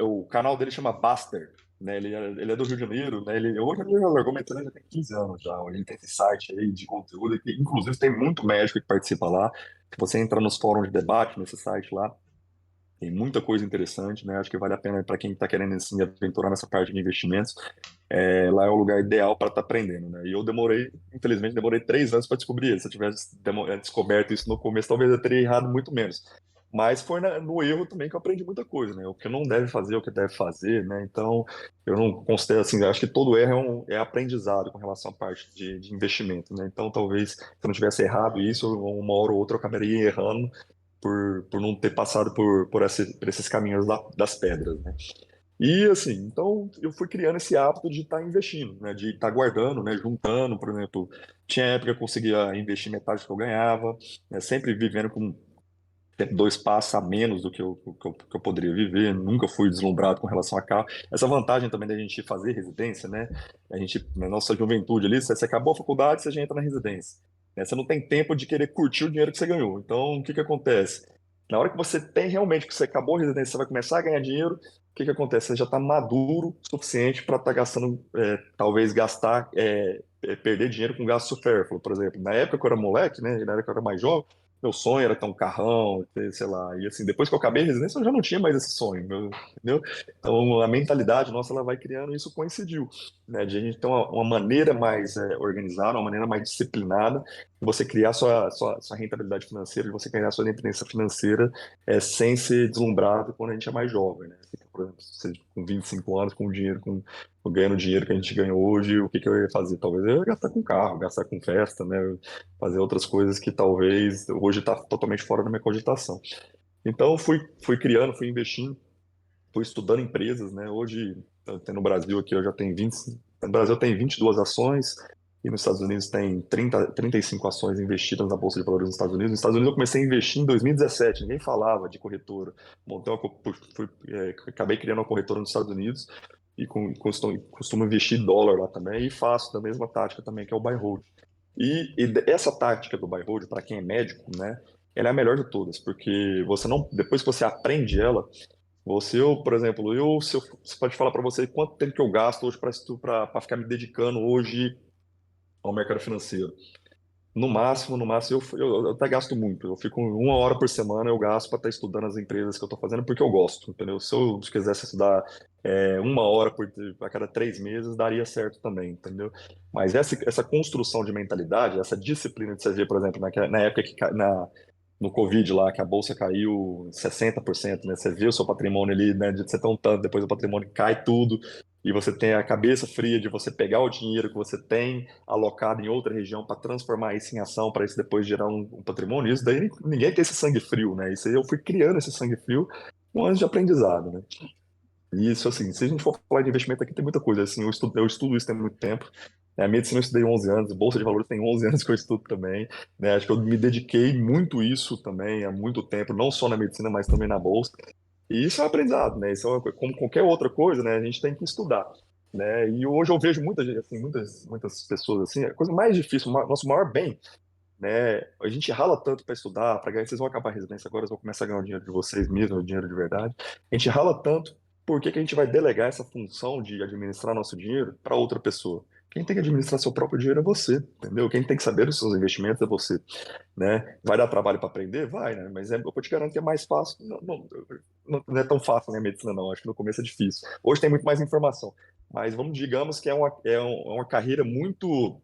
O canal dele chama Baster, né? Ele é do Rio de Janeiro, né? Hoje ele já largou metade, já tem 15 anos já. Ele tem esse site aí de conteúdo, que inclusive tem muito médico que participa lá. Se você entra nos fóruns de debate nesse site lá, tem muita coisa interessante, né? Acho que vale a pena para quem está querendo assim, aventurar nessa parte de investimentos. Lá é o lugar ideal para estar aprendendo, né? E eu infelizmente, demorei 3 anos para descobrir isso. Se eu tivesse descoberto isso no começo, talvez eu teria errado muito menos. Mas foi no erro também que eu aprendi muita coisa, né? O que não deve fazer, o que deve fazer, né? Então, eu não considero assim, eu acho que todo erro é aprendizado com relação à parte de investimento, né? Então, talvez se eu não tivesse errado isso, uma hora ou outra eu acabaria errando por não ter passado por esses caminhos das pedras, né? E assim, então eu fui criando esse hábito de estar investindo, né? De estar guardando, né? Juntando, por exemplo, tinha época que eu conseguia investir metade do que eu ganhava, né? Sempre vivendo com 2 passos a menos do que eu poderia viver, nunca fui deslumbrado com relação a carro. Essa vantagem também da gente fazer residência, né? A gente, na nossa juventude ali, você acabou a faculdade, você já entra na residência, né? Você não tem tempo de querer curtir o dinheiro que você ganhou. Então, o que que acontece? Na hora que você tem realmente que você acabou a residência, você vai começar a ganhar dinheiro, o que que acontece? Você já está maduro o suficiente para estar gastando, talvez perder dinheiro com gasto supérfluo, por exemplo. Na época que eu era moleque, né? Na época que eu era mais jovem, meu sonho era ter um carrão, ter, sei lá. E assim, depois que eu acabei a residência, eu já não tinha mais esse sonho, entendeu? Então, a mentalidade nossa, ela vai criando, isso coincidiu, né? De a gente ter uma maneira mais organizada, uma maneira mais disciplinada, de você criar sua rentabilidade financeira, de você criar sua independência financeira, sem ser deslumbrado quando a gente é mais jovem, né? Por exemplo, você, com 25 anos, ganhando o dinheiro que a gente ganha hoje, o que que eu ia fazer? Talvez eu ia gastar com carro, gastar com festa, né? Fazer outras coisas que talvez hoje está totalmente fora da minha cogitação. Então, fui criando, fui investindo, fui estudando empresas, né? Hoje, no Brasil aqui, eu já tenho 20, no Brasil tem 22 ações, e nos Estados Unidos tem 35 ações investidas na Bolsa de Valores nos Estados Unidos. Nos Estados Unidos eu comecei a investir em 2017, ninguém falava de corretora. Montei acabei criando uma corretora nos Estados Unidos e costumo investir em dólar lá também, e faço da mesma tática também, que é o buy hold. Essa tática do buy hold, para quem é médico, né, ela é a melhor de todas, porque você não, depois que você aprende ela, por exemplo, você pode falar para você quanto tempo que eu gasto hoje para ficar me dedicando hoje ao mercado financeiro. No máximo, eu até gasto muito. Eu fico 1 hora por semana, eu gasto para estar estudando as empresas que eu estou fazendo, porque eu gosto, entendeu? Se eu quisesse estudar 1 hora a cada 3 meses, daria certo também, entendeu? Mas essa construção de mentalidade, essa disciplina de você ver, por exemplo, na época no Covid lá, que a bolsa caiu 60%, né? Você vê o seu patrimônio ali, né? De você ter um tanto, depois o patrimônio cai tudo, e você tem a cabeça fria de você pegar o dinheiro que você tem alocado em outra região para transformar isso em ação, para isso depois gerar um patrimônio. Isso daí ninguém tem esse sangue frio, né? Isso aí eu fui criando esse sangue frio com anos de aprendizado, né? E isso, assim, se a gente for falar de investimento aqui, tem muita coisa. Assim, eu estudo isso tem muito tempo. A medicina eu estudei 11 anos, Bolsa de Valores tem 11 anos que eu estudo também, né? Acho que eu me dediquei muito isso também há muito tempo, não só na medicina, mas também na Bolsa. E isso é um aprendizado, né? Isso como qualquer outra coisa, né? A gente tem que estudar, né? E hoje eu vejo muita gente, assim, muitas pessoas assim, a coisa mais difícil, nosso maior bem, né? A gente rala tanto para estudar, para ganhar. Vocês vão acabar a residência agora, vocês vão começar a ganhar o dinheiro de vocês mesmos, o dinheiro de verdade. A gente rala tanto, por que que a gente vai delegar essa função de administrar nosso dinheiro para outra pessoa? Quem tem que administrar seu próprio dinheiro é você, entendeu? Quem tem que saber dos seus investimentos é você, né? Vai dar trabalho para aprender? Vai, né? Mas eu te garanto que é mais fácil. Não é tão fácil, né, a medicina, não. Acho que no começo é difícil. Hoje tem muito mais informação. Mas digamos que é uma carreira muito.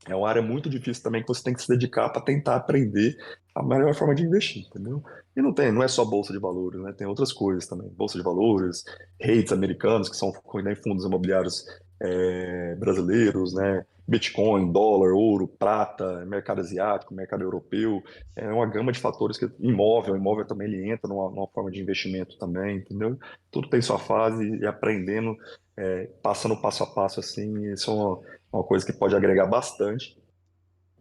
É uma área muito difícil também que você tem que se dedicar para tentar aprender a melhor forma de investir, entendeu? E não é só bolsa de valores, né? Tem outras coisas também. Bolsa de valores, REITs americanos, que são, né, fundos imobiliários brasileiros, né? Bitcoin, dólar, ouro, prata, mercado asiático, mercado europeu. É uma gama de fatores que imóvel também ele entra numa forma de investimento também, entendeu? Tudo tem sua fase e aprendendo, passando passo a passo assim, isso é uma coisa que pode agregar bastante,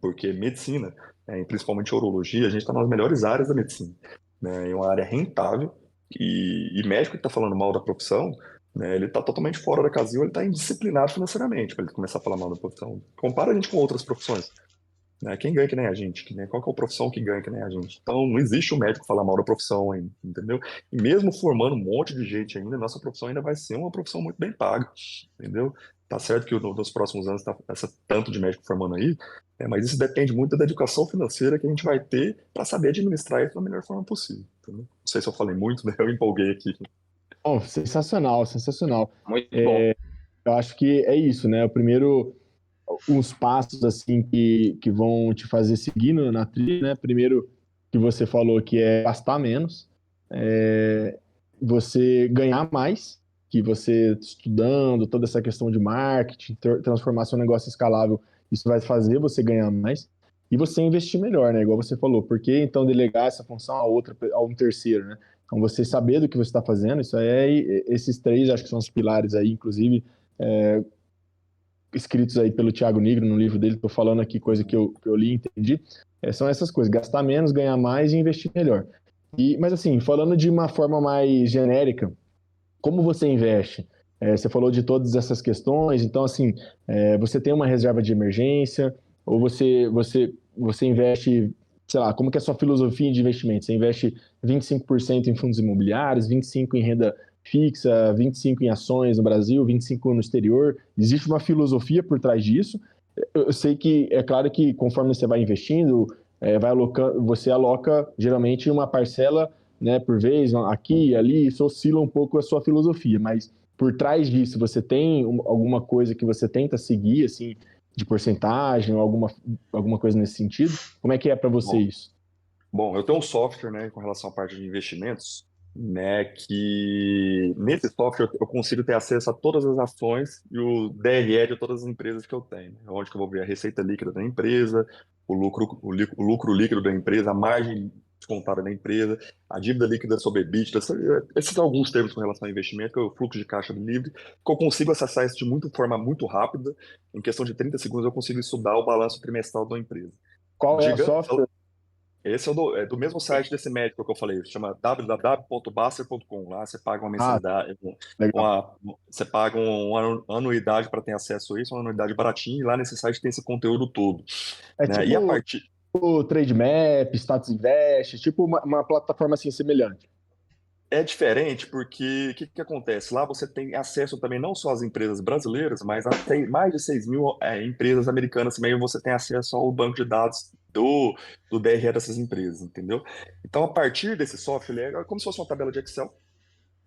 porque medicina, e principalmente urologia, a gente está nas melhores áreas da medicina, né? É uma área rentável, e médico que está falando mal da profissão, né, ele está totalmente fora da casinha, ele está indisciplinado financeiramente para ele começar a falar mal da profissão. Compara a gente com outras profissões, né? Quem ganha que nem a gente? Qual que é a profissão que ganha que nem a gente? Então, não existe um médico falar mal da profissão ainda, entendeu? E mesmo formando um monte de gente ainda, nossa profissão ainda vai ser uma profissão muito bem paga, entendeu? Tá certo que nos próximos anos tá essa tanto de médico formando aí, mas isso depende muito da educação financeira que a gente vai ter para saber administrar isso da melhor forma possível, entendeu? Não sei se eu falei muito, né? Eu empolguei aqui. Bom, sensacional, sensacional. Muito bom. Eu acho que é isso, né? O primeiro, uns passos assim que vão te fazer seguir na trilha, né? Primeiro que você falou que é gastar menos, você ganhar mais, que você estudando toda essa questão de marketing, transformar seu negócio escalável, isso vai fazer você ganhar mais. E você investir melhor, né? Igual você falou, porque então delegar essa função a um terceiro, né? Então você saber do que você está fazendo, isso aí esses três acho que são os pilares aí, inclusive escritos aí pelo Thiago Nigro no livro dele, estou falando aqui coisa que eu li e entendi, são essas coisas, gastar menos, ganhar mais e investir melhor. Mas assim, falando de uma forma mais genérica, como você investe? Você falou de todas essas questões, então assim, você tem uma reserva de emergência, ou você investe, sei lá, como que é a sua filosofia de investimento? Você investe 25% em fundos imobiliários, 25% em renda fixa, 25% em ações no Brasil, 25% no exterior. Existe uma filosofia por trás disso. Eu sei que, é claro que conforme você vai investindo, você aloca geralmente uma parcela, né, por vez, aqui e ali, isso oscila um pouco a sua filosofia, mas por trás disso, você tem alguma coisa que você tenta seguir, assim, de porcentagem ou alguma coisa nesse sentido? Como é que é para você isso? Bom, eu tenho um software, né, com relação à parte de investimentos, né, que nesse software eu consigo ter acesso a todas as ações e o DRE de todas as empresas que eu tenho, né? Onde que eu vou ver a receita líquida da empresa, o lucro líquido da empresa, a margem descontada da empresa, a dívida líquida sobre EBITDA, esses são alguns termos com relação ao investimento, que é o fluxo de caixa livre, que eu consigo acessar isso de forma muito rápida, em questão de 30 segundos eu consigo estudar o balanço trimestral da empresa. Qual é o Diga, software? esse é do mesmo site desse médico que eu falei, chama www.baster.com. Lá você paga uma Ah, mensalidade, legal. você paga uma anuidade para ter acesso a isso, uma anuidade baratinha, e lá nesse site tem esse conteúdo todo, É né? E a tipo partir o Trade Map, Status Invest, tipo uma plataforma assim semelhante. É diferente porque o que acontece? Lá você tem acesso também não só às empresas brasileiras, mas a mais de 6 mil empresas americanas também você tem acesso ao banco de dados do DRE dessas empresas, entendeu? Então, a partir desse software, ele é como se fosse uma tabela de Excel,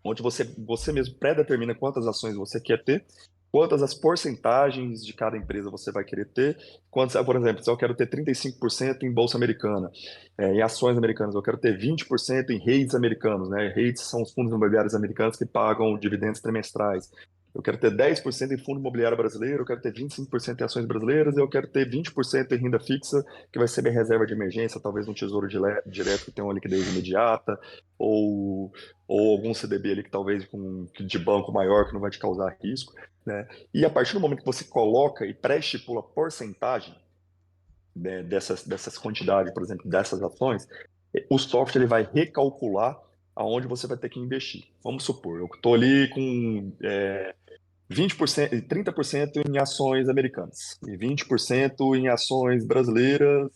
onde você mesmo pré-determina quantas ações você quer ter, quantas as porcentagens de cada empresa você vai querer ter, quantos, por exemplo, se eu quero ter 35% em bolsa americana, em ações americanas, eu quero ter 20% em REITs americanos, né? REITs são os fundos imobiliários americanos que pagam dividendos trimestrais. Eu quero ter 10% em fundo imobiliário brasileiro, eu quero ter 25% em ações brasileiras, eu quero ter 20% em renda fixa, que vai ser minha reserva de emergência, talvez um tesouro direto que tem uma liquidez imediata, ou, ou algum CDB ali que talvez de banco maior que não vai te causar risco, né? E a partir do momento que você coloca e pré-estipula porcentagem, né, dessas quantidades, por exemplo, dessas ações, o software ele vai recalcular aonde você vai ter que investir. Vamos supor, eu estou ali com 20%, 30% em ações americanas, e 20% em ações brasileiras,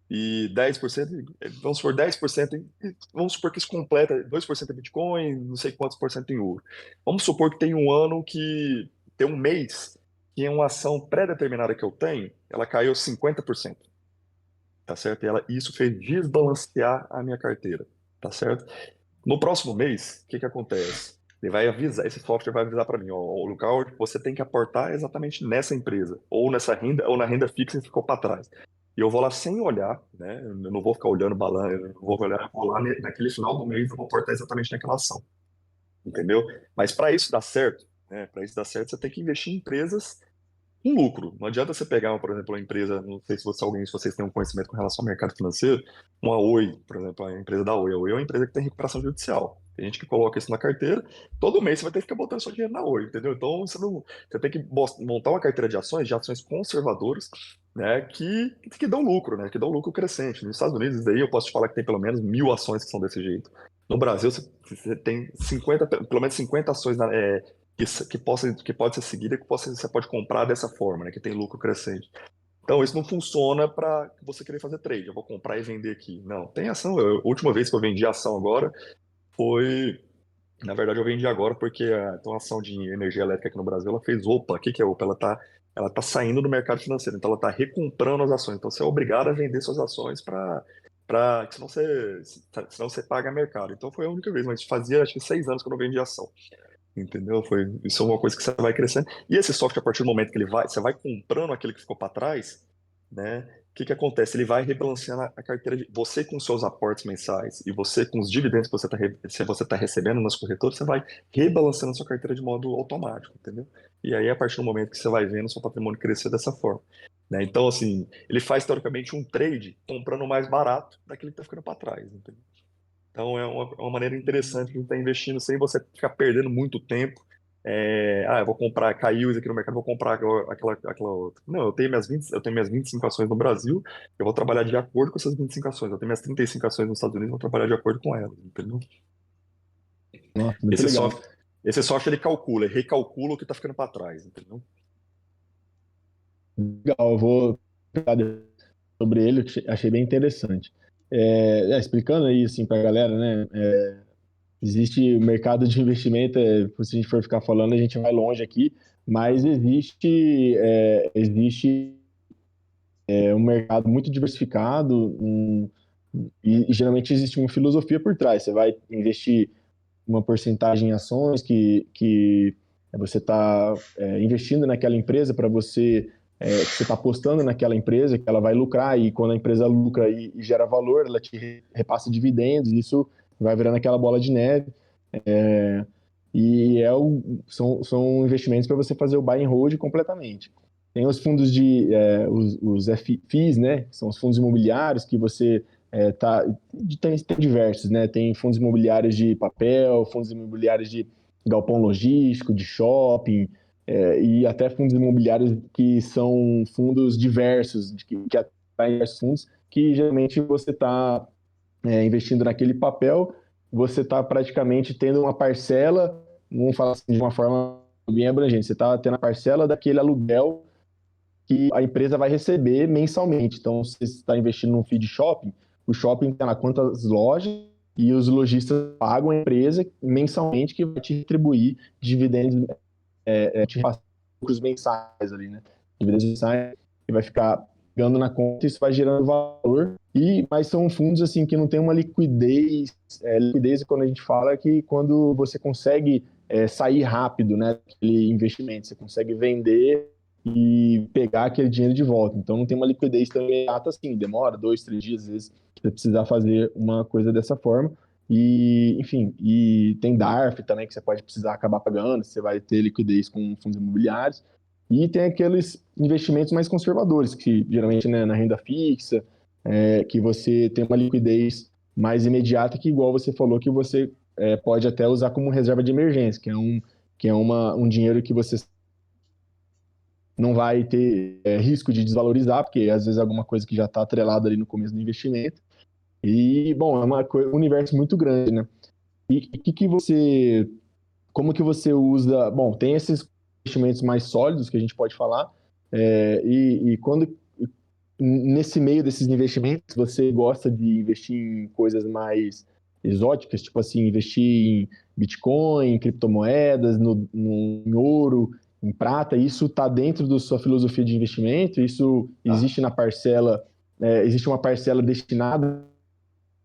e 10%, vamos supor 10%, vamos supor que isso completa 2% em Bitcoin, não sei quantos por cento em ouro. Vamos supor que tem um ano tem um mês, que é uma ação pré-determinada que eu tenho, ela caiu 50%, tá certo? Isso fez desbalancear a minha carteira, tá certo? No próximo mês, o que que acontece? Ele vai avisar, esse software vai avisar para mim, ó, o lugar onde você tem que aportar é exatamente nessa empresa, ou nessa renda, ou na renda fixa que ficou para trás. E eu vou lá sem olhar, né? Eu não vou ficar olhando balanço, eu não vou olhar, eu vou lá naquele final do mês, eu vou aportar exatamente naquela ação, entendeu? Mas para isso dar certo, né? Para isso dar certo, você tem que investir em empresas com lucro. Não adianta você pegar, por exemplo, uma empresa, não sei se vocês têm um conhecimento com relação ao mercado financeiro, uma Oi, por exemplo, a empresa da Oi. A Oi é uma empresa que tem recuperação judicial. Tem gente que coloca isso na carteira, todo mês você vai ter que ficar botando seu dinheiro na Oi, entendeu? Então você tem que montar uma carteira de ações conservadoras, né, que dão lucro, né, que dão lucro crescente. Nos Estados Unidos, daí eu posso te falar que tem pelo menos 1.000 ações que são desse jeito. No Brasil, você tem 50, pelo menos 50 ações que pode ser seguida, você pode comprar dessa forma, né, que tem lucro crescente. Então, isso não funciona para você querer fazer trade. Eu vou comprar e vender aqui. Não, tem ação. A última vez que eu vendi ação agora foi. Na verdade, eu vendi agora porque tem uma ação de energia elétrica aqui no Brasil, ela fez OPA. O que que é OPA? Ela tá saindo do mercado financeiro, então ela está recomprando as ações. Então, você é obrigado a vender suas ações para que senão você paga mercado. Então foi a única vez, mas fazia acho que 6 anos que eu não vendia ação. Entendeu? Isso é uma coisa que você vai crescendo. E esse software, a partir do momento que você vai comprando aquele que ficou para trás, né? O que que acontece? Ele vai rebalanceando a carteira de você com seus aportes mensais e você com os dividendos que você tá recebendo nas corretoras, você vai rebalanceando a sua carteira de modo automático, entendeu? E aí, a partir do momento que você vai vendo o seu patrimônio crescer dessa forma, né? Então, assim, ele faz teoricamente um trade comprando mais barato daquele que está ficando para trás, entendeu? Então é uma maneira interessante de estar investindo sem você ficar perdendo muito tempo. Eu vou comprar, caiu isso aqui no mercado, vou comprar aquela outra. Não, eu tenho minhas 25 ações no Brasil, eu vou trabalhar de acordo com essas 25 ações. Eu tenho minhas 35 ações nos Estados Unidos, eu vou trabalhar de acordo com elas, entendeu? Nossa, muito Esse legal. software, esse software ele recalcula o que está ficando para trás, entendeu? Legal, eu vou falar sobre ele, eu achei bem interessante. Explicando aí assim para a galera, né? Existe o mercado de investimento, se a gente for ficar falando, a gente vai longe aqui, mas existe um mercado muito diversificado, e geralmente existe uma filosofia por trás. Você vai investir uma porcentagem em ações que você está investindo naquela empresa para que você está apostando naquela empresa, que ela vai lucrar, e quando a empresa lucra e gera valor, ela te repassa dividendos, isso vai virando aquela bola de neve. É, são investimentos para você fazer o buy and hold completamente. Tem os fundos os FIIs, né? Que são os fundos imobiliários que você tem diversos, né? Tem fundos imobiliários de papel, fundos imobiliários de galpão logístico, de shopping, e até fundos imobiliários que são fundos diversos, que atraem diversos fundos, que geralmente você está investindo naquele papel, você está praticamente tendo uma parcela, vamos falar assim, de uma forma bem abrangente, você está tendo a parcela daquele aluguel que a empresa vai receber mensalmente. Então, se você está investindo num feed shopping, o shopping tem lá quantas lojas e os lojistas pagam a empresa mensalmente, que vai te retribuir dividendos, te repassar lucros mensais ali, né? Dividendos mensais, que vai ficar pegando na conta, isso vai gerando valor. Mas são fundos assim que não tem uma liquidez. Liquidez, quando a gente fala, que quando você consegue sair rápido, né, daquele investimento, você consegue vender e pegar aquele dinheiro de volta. Então não tem uma liquidez tão imediata assim, demora 2, 3 dias, às vezes, você precisar fazer uma coisa dessa forma. E, enfim, e tem DARF também, que você pode precisar acabar pagando, você vai ter liquidez com fundos imobiliários. E tem aqueles investimentos mais conservadores, que geralmente, né, na renda fixa, que você tem uma liquidez mais imediata, que igual você falou, que você pode até usar como reserva de emergência, que é um dinheiro que você não vai ter risco de desvalorizar, porque às vezes é alguma coisa que já está atrelada ali no começo do investimento. E, bom, um universo muito grande, né? E como que você usa? Bom, tem esses investimentos mais sólidos que a gente pode falar, quando nesse meio desses investimentos você gosta de investir em coisas mais exóticas, tipo assim, investir em Bitcoin, em criptomoedas, em ouro, em prata, isso está dentro da sua filosofia de investimento? Isso existe na parcela, existe uma parcela destinada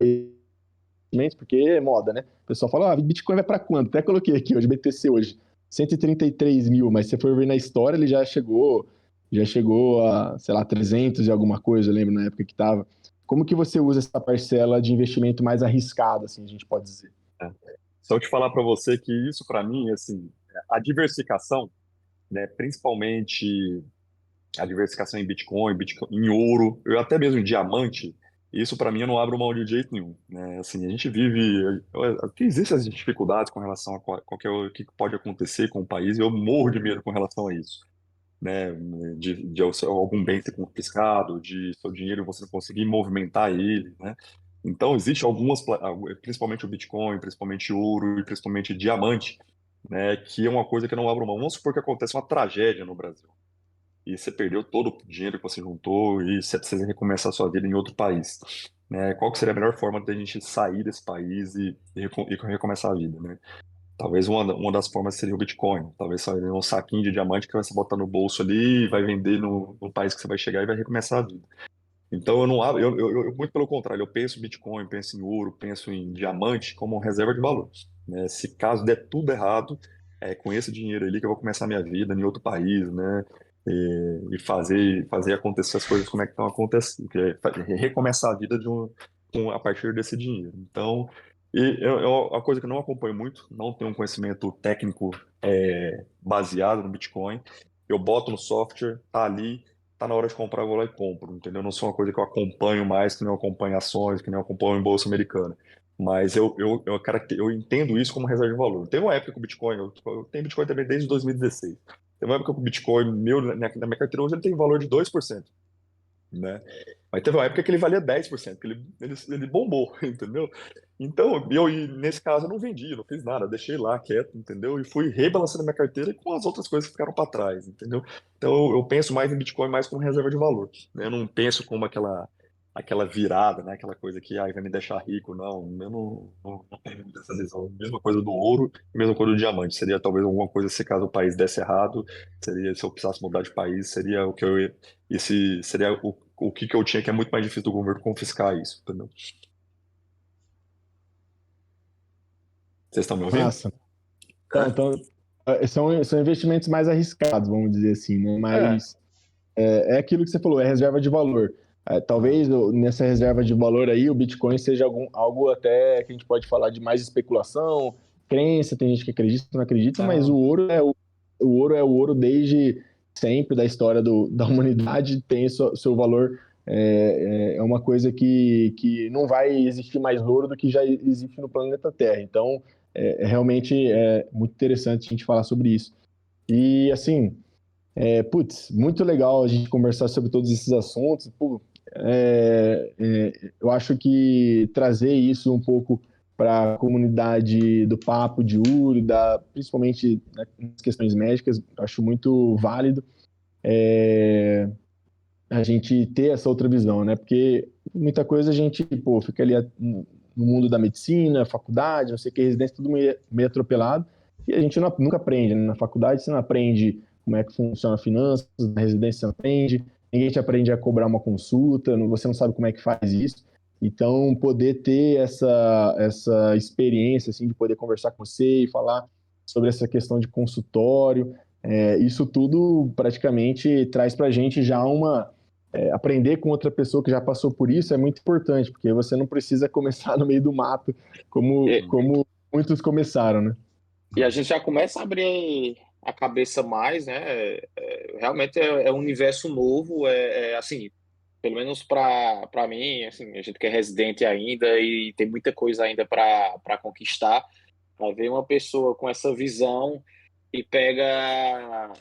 a investimentos, porque é moda, né? O pessoal fala, Bitcoin vai para quanto? Até coloquei aqui hoje, BTC hoje, 133 mil, mas se você for ver na história, ele já chegou a, sei lá, 300 e alguma coisa, eu lembro na época que estava. Como que você usa essa parcela de investimento mais arriscada, assim, a gente pode dizer? Só te falar para você que isso, para mim, assim, a diversificação, né, principalmente a diversificação em Bitcoin, em ouro, eu até mesmo em diamante, isso para mim eu não abro mão de jeito nenhum, né? Assim, a gente vive, existem as dificuldades com relação a qualquer o que pode acontecer com o país, e eu morro de medo com relação a isso, né? De algum bem ser confiscado, de seu dinheiro você não conseguir movimentar ele, né? Então, existe principalmente o Bitcoin, principalmente ouro e principalmente diamante, né? Que é uma coisa que eu não abro mão. Vamos supor que acontece uma tragédia no Brasil e você perdeu todo o dinheiro que você juntou e você precisa recomeçar a sua vida em outro país, né? Qual que seria a melhor forma de a gente sair desse país e recomeçar a vida, né? Talvez uma das formas seria o Bitcoin. Talvez só um saquinho de diamante que você botar no bolso ali, vai vender no país que você vai chegar e vai recomeçar a vida. Então, eu não abro, muito pelo contrário, eu penso em Bitcoin, penso em ouro, penso em diamante como reserva de valor, né? Se caso der tudo errado, é com esse dinheiro ali que eu vou começar a minha vida em outro país, né? E fazer acontecer as coisas como é que estão acontecendo, que é recomeçar a vida a partir desse dinheiro. Então, a coisa que eu não acompanho muito, não tenho um conhecimento técnico baseado no Bitcoin. Eu boto no software, tá ali, tá na hora de comprar, eu vou lá e compro, entendeu? Não sou uma coisa que eu acompanho mais, que nem eu acompanho ações, que nem eu acompanho em Bolsa Americana. Mas eu entendo isso como reserva de valor. Teve uma época que o Bitcoin, eu tenho Bitcoin também desde 2016. Teve uma época que o Bitcoin meu, na minha carteira hoje, ele tem valor de 2%, né? Mas teve uma época que ele valia 10%, que ele bombou, entendeu? Então, e nesse caso, eu não vendi, não fiz nada, deixei lá quieto, entendeu? E fui rebalançando a minha carteira com as outras coisas que ficaram para trás, entendeu? Então, eu penso mais em Bitcoin mais como reserva de valor, né? Eu não penso como aquela virada, né? Aquela coisa que vai me deixar rico, não. Eu não tenho essa visão. Mesma coisa do ouro, mesma coisa do diamante. Seria talvez alguma coisa se caso o país desse errado, seria se eu precisasse mudar de país, seria o que eu ia e se seria o que eu tinha, que é muito mais difícil do governo confiscar isso, entendeu? Vocês estão me ouvindo? Massa. São investimentos mais arriscados, vamos dizer assim, né? É. Mas é aquilo que você falou, é reserva de valor. Talvez nessa reserva de valor aí o Bitcoin seja algo até que a gente pode falar de mais especulação, crença, tem gente que acredita, não acredita, mas o ouro é o ouro desde sempre da história da humanidade, tem seu valor, é uma coisa que não vai existir mais ouro do que já existe no planeta Terra. Então, realmente é muito interessante a gente falar sobre isso. E assim, muito legal a gente conversar sobre todos esses assuntos. Pô, eu acho que trazer isso um pouco para a comunidade do Papo de Ouro, principalmente nas questões médicas, eu acho muito válido a gente ter essa outra visão, né? Porque muita coisa a gente, pô, fica ali no mundo da medicina, faculdade, não sei o que, residência, tudo meio atropelado, e a gente nunca aprende, né? Na faculdade você não aprende como é que funciona a finanças, na residência você não aprende, ninguém te aprende a cobrar uma consulta, você não sabe como é que faz isso. Então, poder ter essa experiência, assim, de poder conversar com você e falar sobre essa questão de consultório, isso tudo praticamente traz para a gente já aprender com outra pessoa que já passou por isso é muito importante, porque você não precisa começar no meio do mato, E, como muitos começaram, né? e a gente já começa a abrir a cabeça mais, né? Realmente é um universo novo, assim, pelo menos para mim, assim, a gente que é residente ainda e tem muita coisa ainda para conquistar, para ver uma pessoa com essa visão e pega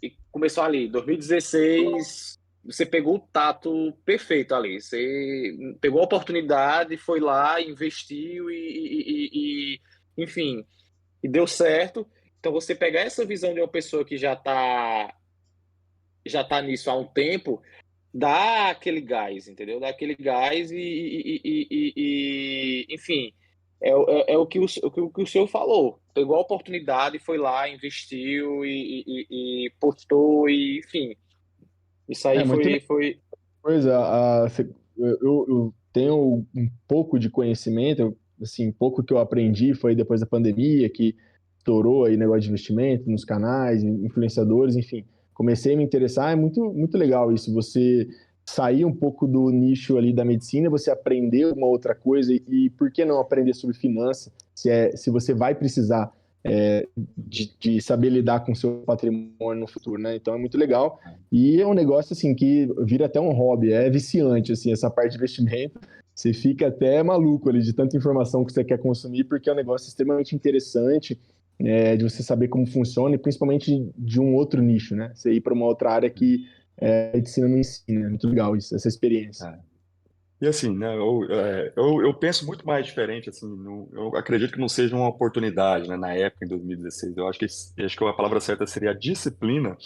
e começou ali, 2016, você pegou o tato perfeito ali, você pegou a oportunidade, foi lá, investiu enfim, e deu certo. Então você pegar essa visão de uma pessoa que já tá nisso há um tempo, dá aquele gás, entendeu? Dá aquele gás enfim, o que o senhor falou. Pegou a oportunidade, foi lá, investiu e postou, e enfim. Isso aí Muito foi. coisa. Eu tenho um pouco de conhecimento, assim, pouco que eu aprendi foi depois da pandemia, que estourou aí negócio de investimento nos canais, influenciadores, enfim. Comecei a me interessar, é muito, muito legal isso, você sair um pouco do nicho ali da medicina, você aprender uma outra coisa e por que não aprender sobre finanças, se você vai precisar de saber lidar com o seu patrimônio no futuro, né? Então é muito legal. E é um negócio assim que vira até um hobby, é viciante assim, essa parte de investimento. Você fica até maluco ali de tanta informação que você quer consumir, porque é um negócio extremamente interessante, de você saber como funciona e principalmente de um outro nicho, né? Você ir para uma outra área que a medicina não ensina. É muito legal isso, essa experiência. É. E assim, né, eu penso muito mais diferente, assim, eu acredito que não seja uma oportunidade, né, na época, em 2016, acho que a palavra certa seria a disciplina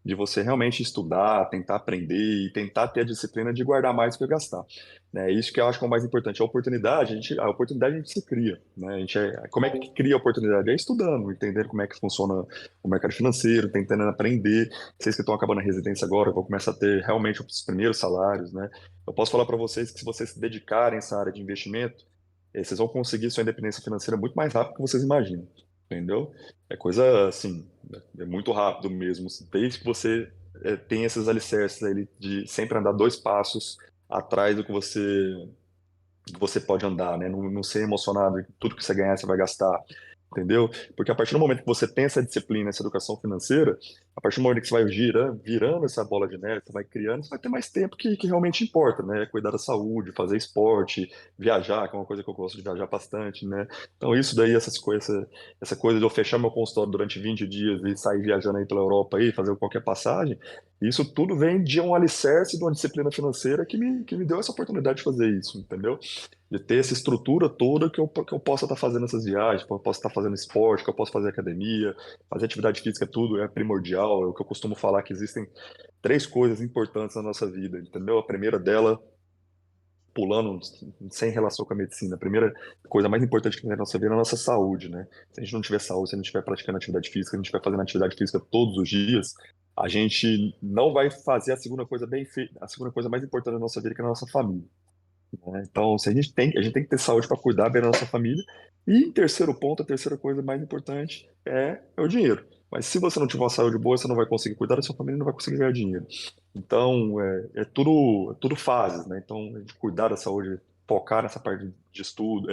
de você realmente estudar, tentar aprender e tentar ter a disciplina de guardar mais do que gastar. Né? Isso que eu acho que é o mais importante. A oportunidade a gente se cria, né? Como é que cria a oportunidade? É estudando, entendendo como é que funciona o mercado financeiro, tentando aprender. Vocês que estão acabando a residência agora, vão começar a ter realmente os primeiros salários, né? Eu posso falar para vocês que se vocês se dedicarem a essa área de investimento, vocês vão conseguir sua independência financeira muito mais rápido do que vocês imaginam, entendeu? É coisa assim, é muito rápido mesmo. Desde que você tem esses alicerces aí de sempre andar 2 passos atrás do que você pode andar, né? Não ser emocionado que tudo que você ganhar você vai gastar, entendeu? Porque a partir do momento que você tem essa disciplina, essa educação financeira, a partir do momento que você vai virando essa bola de neve, você vai criando, você vai ter mais tempo que realmente importa, né? Cuidar da saúde, fazer esporte, viajar, que é uma coisa que eu gosto de viajar bastante, né? Então isso daí, essa coisa de eu fechar meu consultório durante 20 dias e sair viajando aí pela Europa aí, fazer qualquer passagem, isso tudo vem de um alicerce, de uma disciplina financeira que me deu essa oportunidade de fazer isso, entendeu? De ter essa estrutura toda que eu possa estar fazendo essas viagens, que eu possa estar fazendo esporte, que eu possa fazer academia, fazer atividade física, tudo é primordial. É o que eu costumo falar que existem 3 coisas importantes na nossa vida, entendeu? A primeira dela, pulando sem relação com a medicina, a primeira coisa mais importante que tem na nossa vida é a nossa saúde, né? Se a gente não tiver saúde, se a gente estiver praticando atividade física, se a gente estiver fazendo atividade física todos os dias, a gente não vai fazer a segunda coisa bem feita, a segunda coisa mais importante da nossa vida, que é a nossa família, né? Então, se a gente tem que ter saúde para cuidar bem da nossa família. E em terceiro ponto, a terceira coisa mais importante é o dinheiro. Mas se você não tiver uma saúde boa, você não vai conseguir cuidar da sua família e não vai conseguir ganhar dinheiro. Então, é tudo fases, né? Então, a gente cuidar da saúde, focar nessa parte de estudo,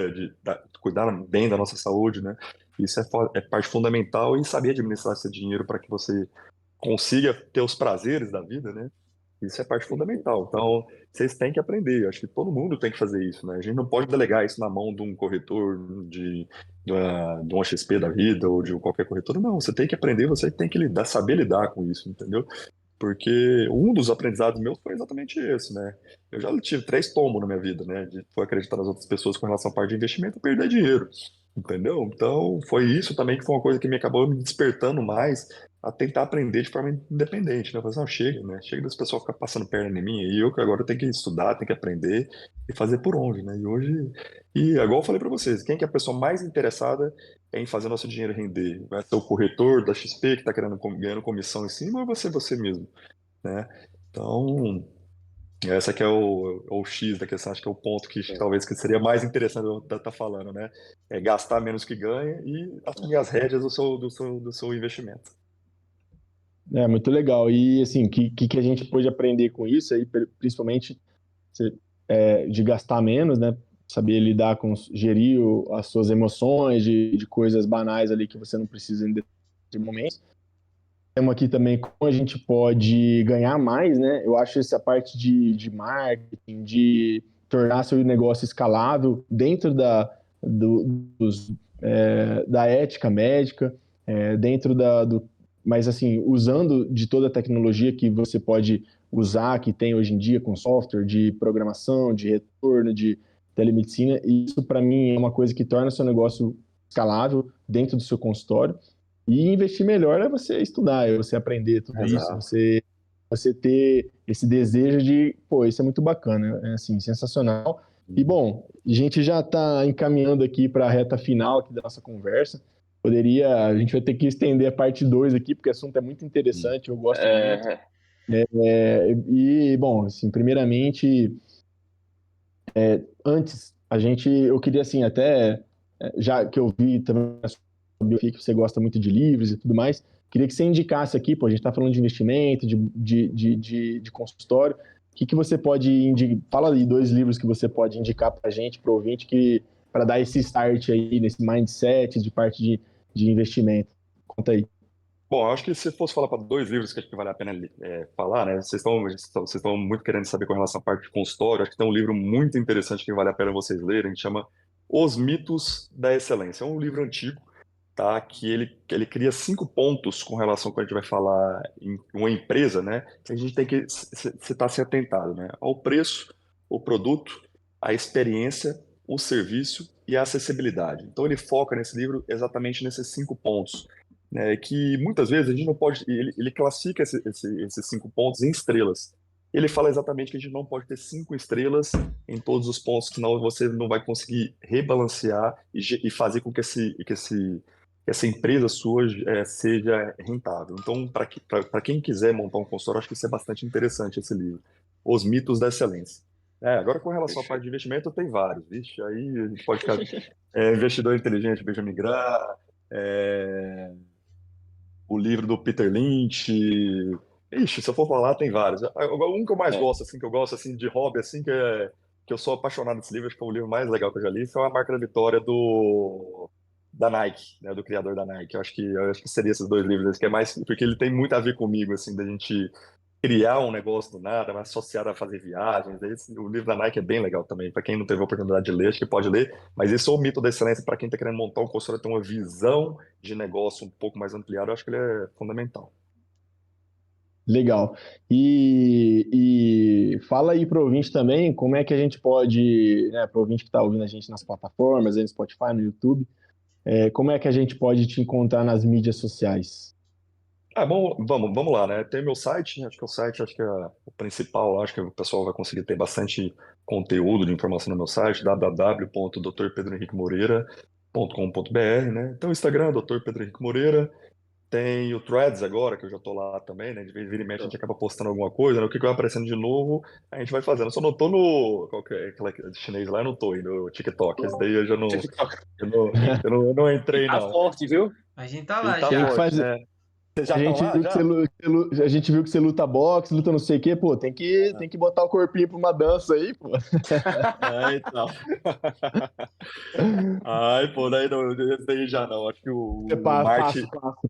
cuidar bem da nossa saúde, né? Isso é parte fundamental e saber administrar esse dinheiro para que você consiga ter os prazeres da vida, né? Isso é parte fundamental. Então, vocês têm que aprender. Eu acho que todo mundo tem que fazer isso, né? A gente não pode delegar isso na mão de um corretor, de um XP da vida ou de qualquer corretor. Não, você tem que aprender, você tem que saber lidar com isso, entendeu? Porque um dos aprendizados meus foi exatamente esse, né? Eu já tive 3 tombos na minha vida, né? Foi acreditar nas outras pessoas com relação à parte de investimento e perder dinheiro, entendeu? Então, foi isso também que foi uma coisa que me acabou me despertando mais a tentar aprender de forma independente, né? Eu falei assim, não, chega, né? Chega das pessoas ficar passando perna em mim, e eu que agora tenho que estudar, tenho que aprender e fazer por onde, né? Igual eu falei para vocês, quem que é a pessoa mais interessada em fazer nosso dinheiro render? Vai ser o corretor da XP que está ganhando comissão em cima ou vai ser você mesmo, né? Então, essa que é o X da questão, acho que é o ponto que talvez que seria mais interessante eu estar falando, né? É gastar menos que ganha e assumir as rédeas do seu investimento. É muito legal. E assim, que a gente pôde aprender com isso aí, principalmente de gastar menos, né? Saber lidar com, gerir as suas emoções, de coisas banais ali que você não precisa em determinados momentos. Temos aqui também como a gente pode ganhar mais, né? Eu acho essa parte de marketing, de tornar seu negócio escalável dentro da ética médica, dentro mas assim, usando de toda a tecnologia que você pode usar, que tem hoje em dia com software de programação, de retorno, de telemedicina. E isso, para mim, é uma coisa que torna seu negócio escalável dentro do seu consultório. E investir melhor é você estudar, é você aprender tudo isso, Exato. você ter esse desejo de, pô, isso é muito bacana, é assim, sensacional. E bom, a gente já está encaminhando aqui para a reta final aqui da nossa conversa. A gente vai ter que estender a parte 2 aqui, porque o assunto é muito interessante, eu gosto muito. É, E, bom, assim, primeiramente, antes, eu queria, assim, até, já que eu vi também a sua biografia, que você gosta muito de livros e tudo mais, queria que você indicasse aqui, pô, a gente está falando de investimento, de consultório, o que você pode indicar? Fala aí 2 livros que você pode indicar para a gente, para o ouvinte, para dar esse start aí, nesse mindset de parte de investimento. Conta aí. Bom, eu acho que se fosse falar para 2 livros que acho que vale a pena falar, né? Vocês estão muito querendo saber com relação à parte de consultório. Acho que tem um livro muito interessante que vale a pena vocês lerem, que chama Os Mitos da Excelência. É um livro antigo, tá? Que ele cria 5 pontos com relação ao que a gente vai falar em uma empresa, né? Que a gente tem que estar se atentado, né? Ao preço, o produto, a experiência, o serviço e a acessibilidade. Então ele foca nesse livro exatamente nesses 5 pontos, né, que muitas vezes a gente não pode. Ele classifica esses 5 pontos em estrelas. Ele fala exatamente que a gente não pode ter 5 estrelas em todos os pontos, senão você não vai conseguir rebalancear e fazer com que essa empresa sua seja rentável. Então, para quem quiser montar um consultório, acho que isso é bastante interessante, esse livro. Os mitos da excelência. Agora, com relação à parte de investimento, tem vários. Vixe, aí a gente pode ficar. Investidor Inteligente, Benjamin Graham, é, o livro do Peter Lynch. Ixi, se eu for falar, tem vários. Um que eu mais É. gosto, assim, que eu gosto assim, de hobby, assim, que eu sou apaixonado nesse livro, acho que é o livro mais legal que eu já li, foi A Marca da Vitória da Nike, né, do criador da Nike. Eu acho que seria esses 2 livros, esse que é mais, porque ele tem muito a ver comigo, assim, da gente criar um negócio do nada, mas associado a fazer viagens. O livro da Nike é bem legal também. Para quem não teve a oportunidade de ler, acho que pode ler. Mas esse é o mito da excelência para quem está querendo montar um consultório, ter uma visão de negócio um pouco mais ampliada. Eu acho que ele é fundamental. Legal. E fala aí para o ouvinte também como é que a gente pode, né, para o ouvinte que está ouvindo a gente nas plataformas, aí no Spotify, no YouTube, como é que a gente pode te encontrar nas mídias sociais? Bom, vamos lá, né? Tem meu site, né? Acho que o site acho que é o principal, acho que o pessoal vai conseguir ter bastante conteúdo de informação no meu site, www.drpedrohenriquemoreira.com.br, né? Então, o Instagram, Dr. Pedro Henrique Moreira. Tem o Threads agora, que eu já tô lá também, né? De vez em mexe a gente acaba postando alguma coisa, né? O que vai aparecendo de novo, a gente vai fazendo. Eu só não tô no. Qual que é aquela chinês lá? Eu não tô ainda, no TikTok. Esse daí eu já não. TikTok. Eu não entrei, Tá não. forte, viu? A gente tá Ele lá tá Tem já. que forte, fazer. né? Vocês já A estão gente lá, viu que já? a gente viu que você luta boxe, luta não sei o quê, pô, tem que botar o corpinho pra uma dança aí, pô. Então. Ai, pô, esse daí já não. Acho que o Marte.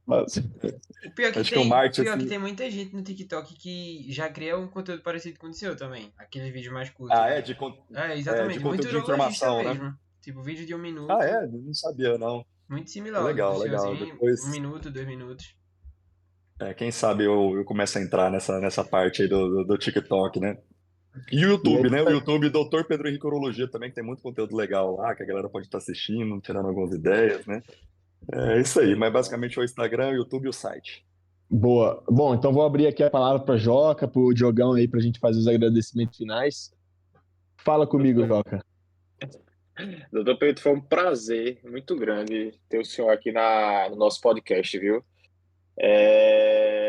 Passo. O pior que Acho que o tem, Marte, pior que assim. tem muita gente no TikTok que já cria um conteúdo parecido com o seu também. Aqueles vídeos mais curtos. Ah, de Exatamente. Muito conteúdo de urologista informação, né? mesmo. Tipo, vídeo de 1 minuto. Ah, é? Não sabia, não. Muito similar do Legal, seu, legal. assim. Um Depois. minuto, 2 minutos. Quem sabe eu começo a entrar nessa parte aí do TikTok, né? E o E é YouTube, né? isso O aí. YouTube Dr. Pedro Henrique Urologia também, que tem muito conteúdo legal lá, que a galera pode estar assistindo, tirando algumas ideias, né? É isso aí, mas basicamente é o Instagram, o YouTube e o site. Boa. Bom, então vou abrir aqui a palavra para Joca, para o Diogão aí, para a gente fazer os agradecimentos finais. Fala comigo, Joca. Doutor Pedro, foi um prazer muito grande ter o senhor aqui no nosso podcast, viu? É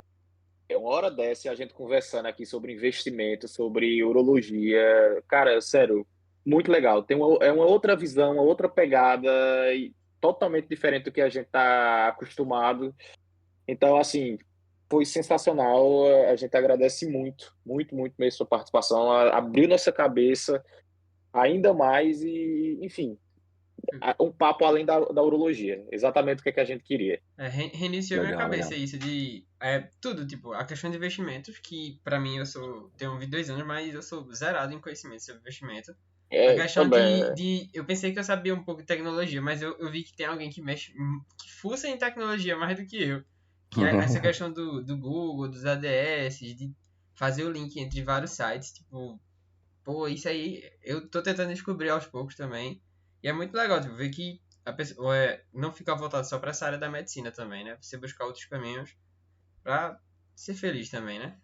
uma hora dessa e a gente conversando aqui sobre investimento, sobre urologia. Cara, sério, muito legal. É uma outra visão, uma outra pegada e totalmente diferente do que a gente está acostumado. Então, assim, foi sensacional. A gente agradece muito, muito, muito mesmo a sua participação. Abriu nossa cabeça ainda mais e, enfim, um papo além da urologia. Exatamente o que é que a gente queria. Reiniciou minha Legal, cabeça legal. isso de tudo, tipo, a questão de investimentos, que pra mim tenho 22 anos, mas eu sou zerado em conhecimento sobre investimento. A questão Também. eu pensei que eu sabia um pouco de tecnologia, mas eu vi que tem alguém que que fuça em tecnologia mais do que eu. Que é essa questão do Google, dos ADS, de fazer o link entre vários sites, tipo, pô, isso aí eu tô tentando descobrir aos poucos também. E é muito legal, tipo, ver que a pessoa não fica voltada só pra essa área da medicina também, né? Você buscar outros caminhos pra ser feliz também, né?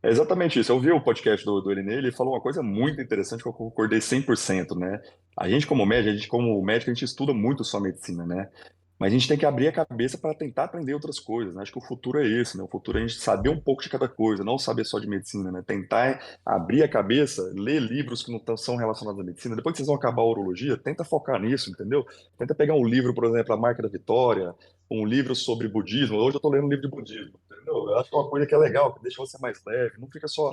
É exatamente isso. Eu vi o podcast do Elinei, ele falou uma coisa muito interessante que eu concordei 100%, né? A gente como médico, a gente estuda muito só medicina, né? Mas a gente tem que abrir a cabeça para tentar aprender outras coisas, né? Acho que o futuro é esse, né? O futuro é a gente saber um pouco de cada coisa, não saber só de medicina, né? Tentar abrir a cabeça, ler livros que não são relacionados à medicina. Depois que vocês vão acabar a urologia, tenta focar nisso, entendeu? Tenta pegar um livro, por exemplo, A Marca da Vitória, um livro sobre budismo. Hoje eu estou lendo um livro de budismo, entendeu? Eu acho que é uma coisa que é legal, que deixa você mais leve, não fica só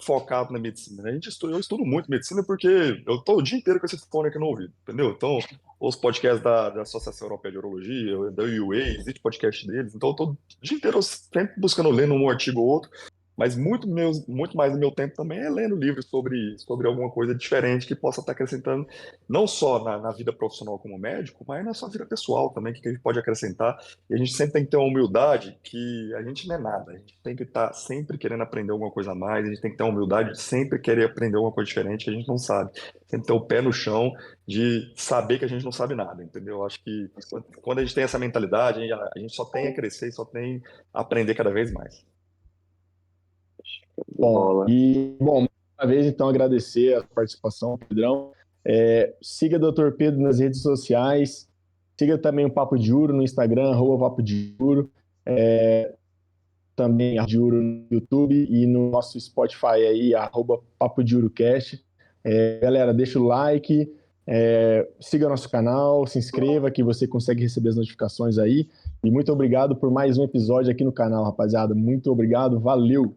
focado na medicina, né? Eu estudo muito medicina porque eu estou o dia inteiro com esse fone aqui no ouvido, entendeu? Então, os podcasts da Associação Europeia de Urologia, da UA, existe podcast deles, então eu tô o dia inteiro sempre buscando ler um artigo ou outro, Mas muito mais do meu tempo também é lendo livros sobre alguma coisa diferente que possa estar acrescentando, não só na vida profissional como médico, mas na sua vida pessoal também, que a gente pode acrescentar. E a gente sempre tem que ter uma humildade que a gente não é nada, a gente tem que estar sempre querendo aprender alguma coisa a mais, a gente tem que ter uma humildade de sempre querer aprender alguma coisa diferente que a gente não sabe. Sempre ter o pé no chão de saber que a gente não sabe nada, entendeu? Eu acho que quando a gente tem essa mentalidade, a gente só tem a crescer e só tem a aprender cada vez mais. Bom, mais uma vez, então, agradecer a participação, Pedrão. Siga o Dr. Pedro nas redes sociais, siga também o Papo de Uro no Instagram, @Papo de Uro, também a de Uro no YouTube e no nosso Spotify aí, @Papo de Urocast. Galera, deixa o like, siga nosso canal, se inscreva que você consegue receber as notificações aí. E muito obrigado por mais um episódio aqui no canal, rapaziada. Muito obrigado, valeu!